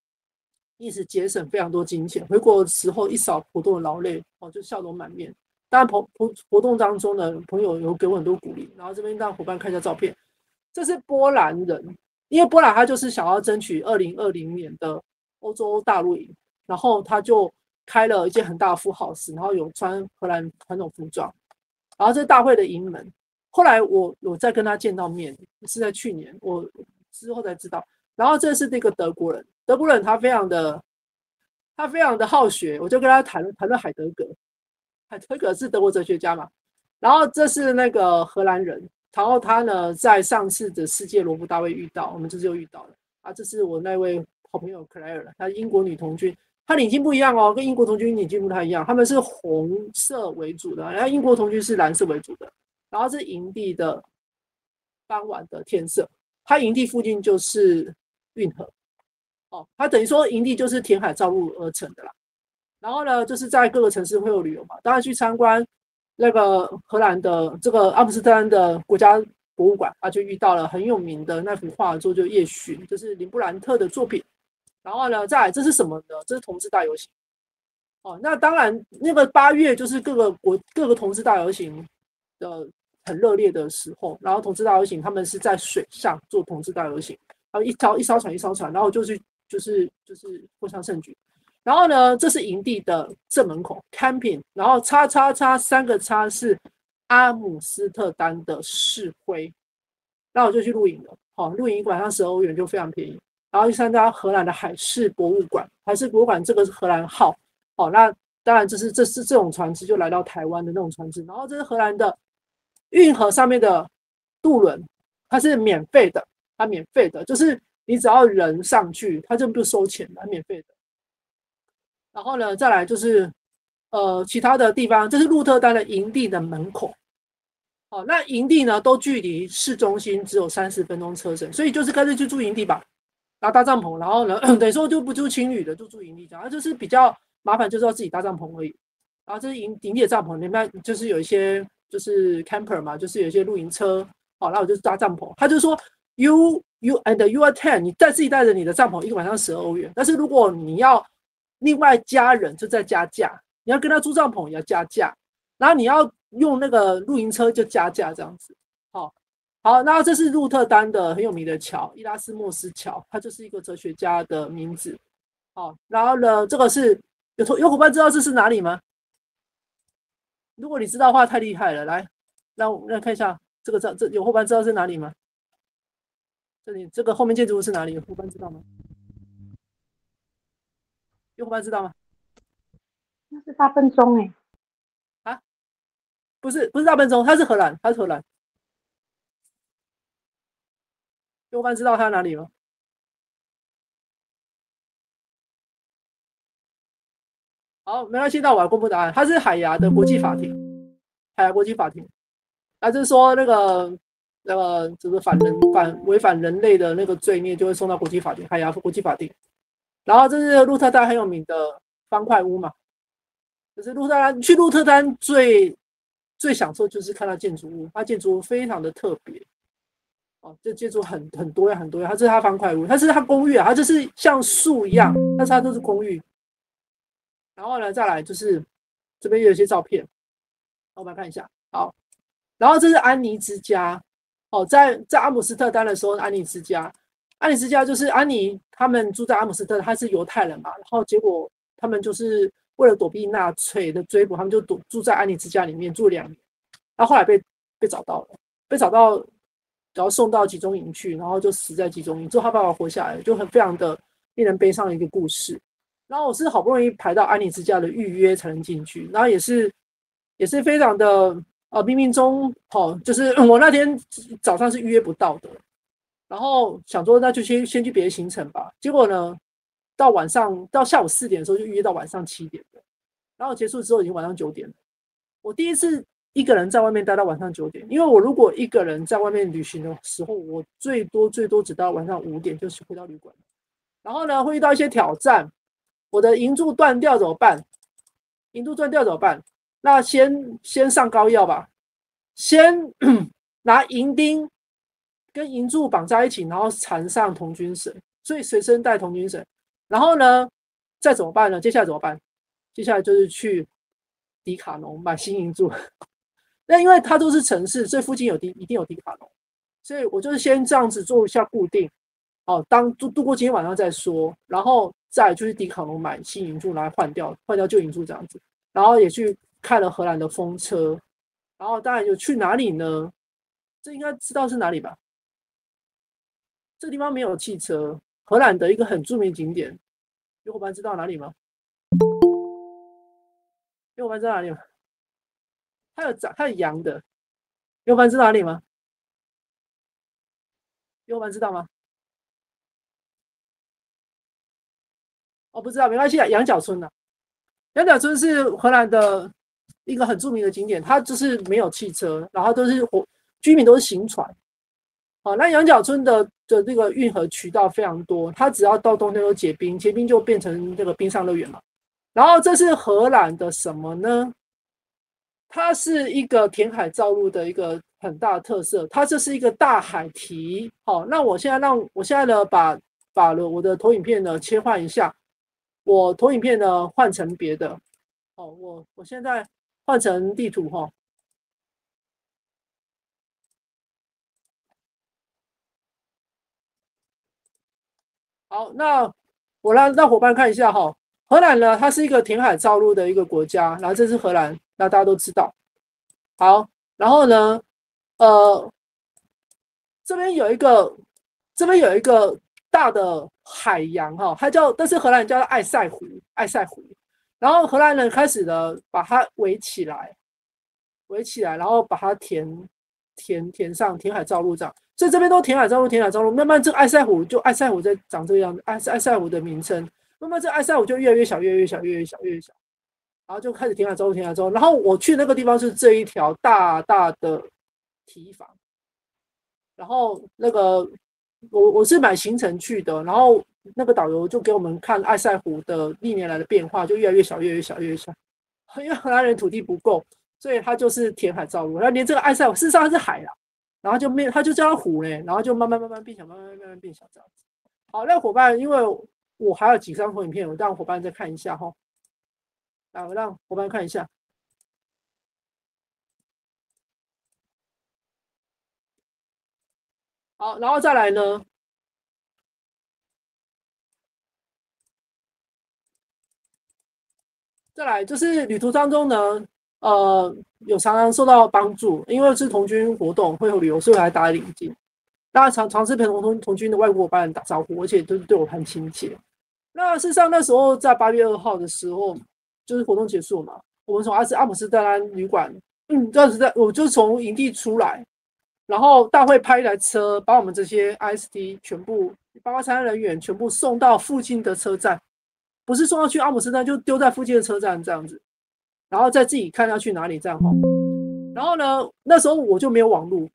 因此节省非常多金钱。回国的时候一扫活动的劳累，就笑容满面。当然活动当中呢，朋友有给我很多鼓励。然后这边让伙伴看一下照片，这是波兰人，因为波兰他就是想要争取2020年的欧洲大陆营，然后他就开了一间很大的full house，然后有穿荷兰传统服装，然后这是大会的营门。后来我再跟他见到面，是在去年，我之后才知道。然后这是那个德国人，德国人他非常的好学，我就跟他谈论海德格，海德格是德国哲学家嘛。然后这是那个荷兰人，然后他呢在上次的世界罗浮大会遇到，我们这次又遇到了啊。这是我那位好朋友克莱尔，她英国女童军，她领巾不一样哦，跟英国童军领巾不太一样，他们是红色为主的，然后英国童军是蓝色为主的。然后是营地的傍晚的天色，它营地附近就是运河，它等于说营地就是填海造陆而成的啦。然后呢，就是在各个城市会有旅游嘛，当然去参观那个荷兰的这个阿姆斯特丹的国家博物馆就遇到了很有名的那幅画作，就夜巡，这是林布兰特的作品。然后呢，再来这是什么呢？这是同志大游行。那当然那个8月就是各个同志大游行的很热烈的时候，然后同志大游行他们是在水上做同志大游行，然后一艘船，然后就是互相盛举。然后呢，这是营地的正门口 camping， 然后3个叉是阿姆斯特丹的市徽，然后我就去露营了。露营一晚上10欧元就非常便宜。然后去参加荷兰的海事博物馆，这个是荷兰号。那当然这是这种船只就来到台湾的那种船只。然后这是荷兰的运河上面的渡轮，它是免费的，就是你只要人上去，它就不收钱的，免费的。然后呢，再来就是其他的地方，这是鹿特丹的营地的门口。那营地呢都距离市中心只有30分钟车程，所以就是干脆去住营地吧，然后搭帐篷，然后呢等于说就不住青旅的，就住营地这样，就是比较麻烦，就是要自己搭帐篷而已。然后这是营地的帐篷，里面就是有一些就是 camper 嘛，就是有一些露营车。然后我就搭帐篷，他就说 you and your tent， 你自己带着你的帐篷，一个晚上12欧元。但是如果你要另外加人，就再加价，你要跟他租帐篷也要加价，然后你要用那个露营车就加价这样子。好，那这是鹿特丹的很有名的桥，伊拉斯莫斯桥，它就是一个哲学家的名字。然后呢，这个是有伙伴知道这是哪里吗？如果你知道的话，太厉害了。来，让看一下这有伙伴知道是哪里吗？这个后面建筑物是哪里？有伙伴知道吗？有伙伴知道吗？那是大笨钟不是大笨钟，它是荷兰。有伙伴知道它哪里吗？好，没关系，那我要公布答案，它是海牙的国际法庭。就是说那个就是违反人类的那个罪孽，就会送到国际法庭，海牙国际法庭。然后这是鹿特丹很有名的方块屋嘛，就是去鹿特丹最享受就是看到建筑物，它建筑物非常的特别。这建筑很多样，它这是它方块屋，它是它公寓它就是像树一样，但是它都是公寓。然后呢，再来就是这边有一些照片，我们看一下。好，然后这是安妮之家。在阿姆斯特丹的时候，安妮之家就是安妮他们住在阿姆斯特丹，他是犹太人嘛，然后结果他们就是为了躲避纳粹的追捕，他们就住在安妮之家里面住2年，然后后来被找到了，然后送到集中营去，然后就死在集中营，之后他爸爸活下来，就非常的令人悲伤的一个故事。然后我是好不容易排到安妮之家的预约才能进去，然后也是非常的冥冥中就是我那天早上是预约不到的，然后想说那就先去别的行程吧。结果呢，到下午4点的时候就预约到晚上7点的，然后结束之后已经晚上9点了。我第一次一个人在外面待到晚上9点，因为我如果一个人在外面旅行的时候，我最多只到晚上5点就是回到旅馆。然后呢，会遇到一些挑战。我的营柱断掉怎么办？那先上膏药吧，先拿营钉跟营柱绑在一起，然后缠上童军绳，所以随身带童军绳。然后呢，再怎么办呢？接下来怎么办？接下来就是去迪卡侬买新银柱。那因为它都是城市，所以附近一定有迪卡侬，所以我就是先这样子做一下固定，当度过今天晚上再说，然后再就是迪卡侬买新银柱来换掉旧银柱这样子，然后也去看了荷兰的风车，然后当然有去哪里呢？这应该知道是哪里吧？这地方没有汽车，荷兰的一个很著名景点，有伙伴知道哪里吗？有伙伴知道哪里吗？它有羊的，有伙伴知道哪里吗？有伙伴知道吗？哦，不知道没关系啊，羊角村啊，羊角村是荷兰的一个很著名的景点，它就是没有汽车，然后居民都是行船。那羊角村的这个运河渠道非常多，它只要到冬天都结冰就变成这个冰上乐园嘛。然后这是荷兰的什么呢？它是一个填海造陆的一个很大的特色，它这是一个大海堤。那我现在呢把我的投影片呢切换一下，我投影片呢换成别的。我现在换成地图哈。好，那我让伙伴看一下哈。荷兰呢，它是一个填海造陆的一个国家，然后这是荷兰，那大家都知道。好，然后呢，这边有一个大的海洋哈，但是荷兰人叫它艾塞湖。然后荷兰人开始呢把它围起来，然后把它填上，填海造陆这样。所以这边都填海造陆，慢慢这个艾塞湖在长这个样子，艾塞湖的名称，慢慢这个艾塞湖就越来越小，然后就开始填海造陆。然后我去那个地方是这一条大大的堤防，然后那个我是买行程去的，然后那个导游就给我们看艾塞湖的历年来的变化，就越来越小，因为荷兰人土地不够，所以他就是填海造陆，然后连这个艾塞湖事实上它是海啦，然后他就叫它湖嘞，然后就慢慢变小，慢慢变小这样子。好，那伙伴，因为我还有几张投影片，我让伙伴再看一下哈。来，我让伙伴看一下。好，然后再来呢，就是旅途当中呢，有常常受到帮助，因为是童军活动会有旅游，所以我来打领巾。大家尝试陪童军的外国伙伴打招呼，而且都是对我很亲切。那事实上那时候在8月2号的时候，就是活动结束嘛，我们从阿姆斯特丹旅馆，我就从营地出来，然后大会派一台车把我们这些 ISD 全部包括参加人员全部送到附近的车站，不是送到去阿姆斯特丹，就丢在附近的车站这样子，然后再自己看要去哪里这样。然后呢，那时候我就没有网路。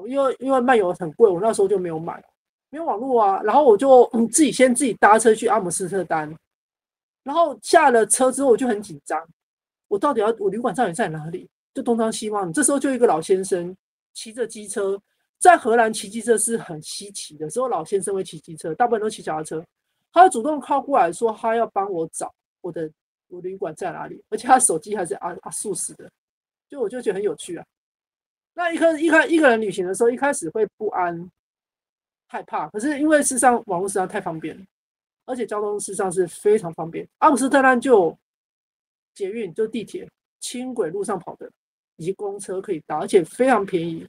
因为漫游很贵，我那时候就没有买，没有网络啊。然后我就自己搭车去阿姆斯特丹，然后下了车之后我就很紧张，我旅馆到底在哪里？就东张西望。这时候就一个老先生骑着机车，在荷兰骑机车是很稀奇的，只有老先生会骑机车，大部分都骑脚踏车。他主动靠过来说他要帮我找我的旅馆在哪里，而且他手机还是速死的，我就觉得很有趣啊。那一个人旅行的时候，一开始会不安、害怕，可是因为事实上网络实际上太方便了，而且交通事实上是非常方便。阿姆斯特丹就有捷运，就地铁、轻轨路上跑的，以及公车可以搭，而且非常便宜。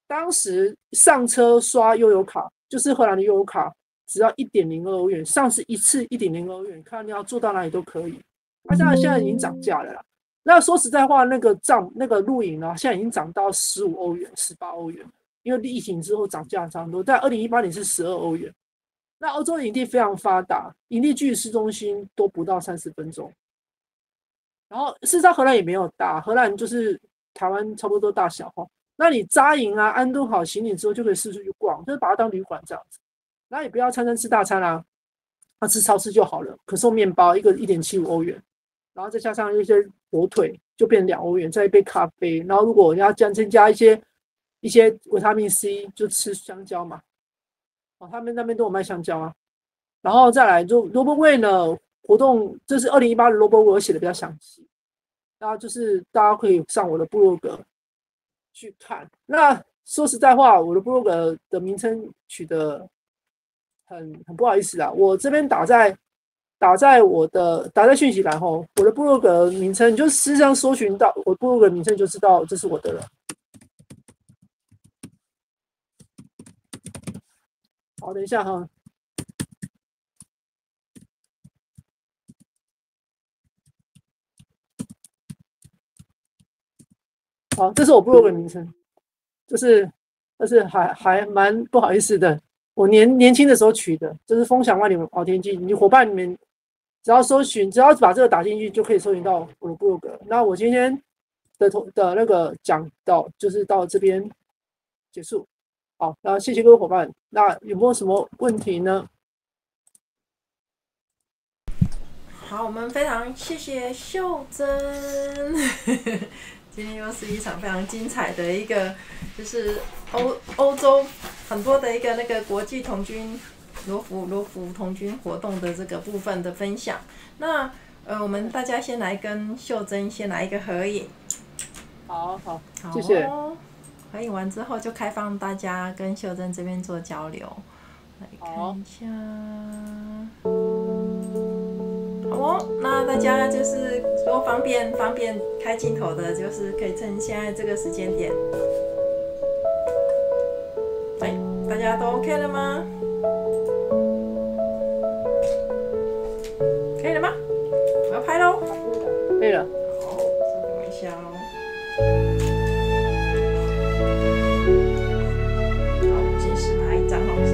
当时上车刷悠游卡，就是荷兰的悠游卡，只要1.02欧元，上次一次1.02欧元，看你要坐到哪里都可以。现在已经涨价了啦。那说实在话，那个露营呢，现在已经涨到15欧元、18欧元，因为疫情之后涨价差不多。在2018年是12欧元。那欧洲营地非常发达，营地距离市中心都不到30分钟。然后事实上荷兰也没有大，荷兰就是台湾差不多大小哈。那你扎营啊、安顿好行李之后，就可以四处去逛，就是把它当旅馆这样子。那也不要餐餐吃大餐啊，吃超市就好了，可颂面包一个1.75欧元。然后再加上一些火腿，就变2欧元，再一杯咖啡。然后如果你要增加一些维他命 C，就吃香蕉嘛。他们那边都有卖香蕉啊。然后再来就 RoboWay 呢活动，这是2018的 RoboWay 我写的比较详细，然后就是大家可以上我的部落格去看。那说实在话，我的部落格的名称取得很不好意思啦，我这边打在讯息栏后，我的部落格名称，你就实际上搜寻到我部落格名称就知道这是我的了。好，等一下哈。好，这是我部落格名称，但是还蛮不好意思的。我年轻的时候取的，这是风翔万里敖天记。你伙伴你们只要把这个打进去，就可以搜寻到我的部落格。那我今天的那个讲到就是到这边结束。好，那谢谢各位伙伴。那有没有什么问题呢？好，我们非常谢谢秀珍。今天又是一场非常精彩的一个，就是欧洲很多的一个那个国际童军罗浮童军活动的这个部分的分享。那我们大家先来跟秀珍先来一个合影。好，谢谢。合影完之后就开放大家跟秀珍这边做交流。来看一下。好哦，那大家就是如果方便开镜头的，就是可以趁现在这个时间点。大家都 OK 了吗？可以了吗？我要拍喽。可以了。好，稍等我一下哦。好，我们先试拍一张好上。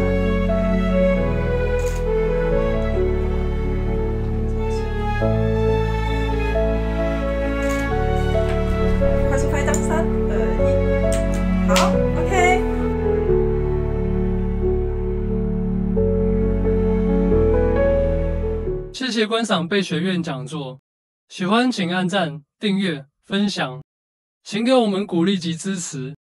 快速拍张，3、2、1，好 ，OK。谢谢观赏贝学院讲座，喜欢请按赞、订阅、分享，请给我们鼓励及支持。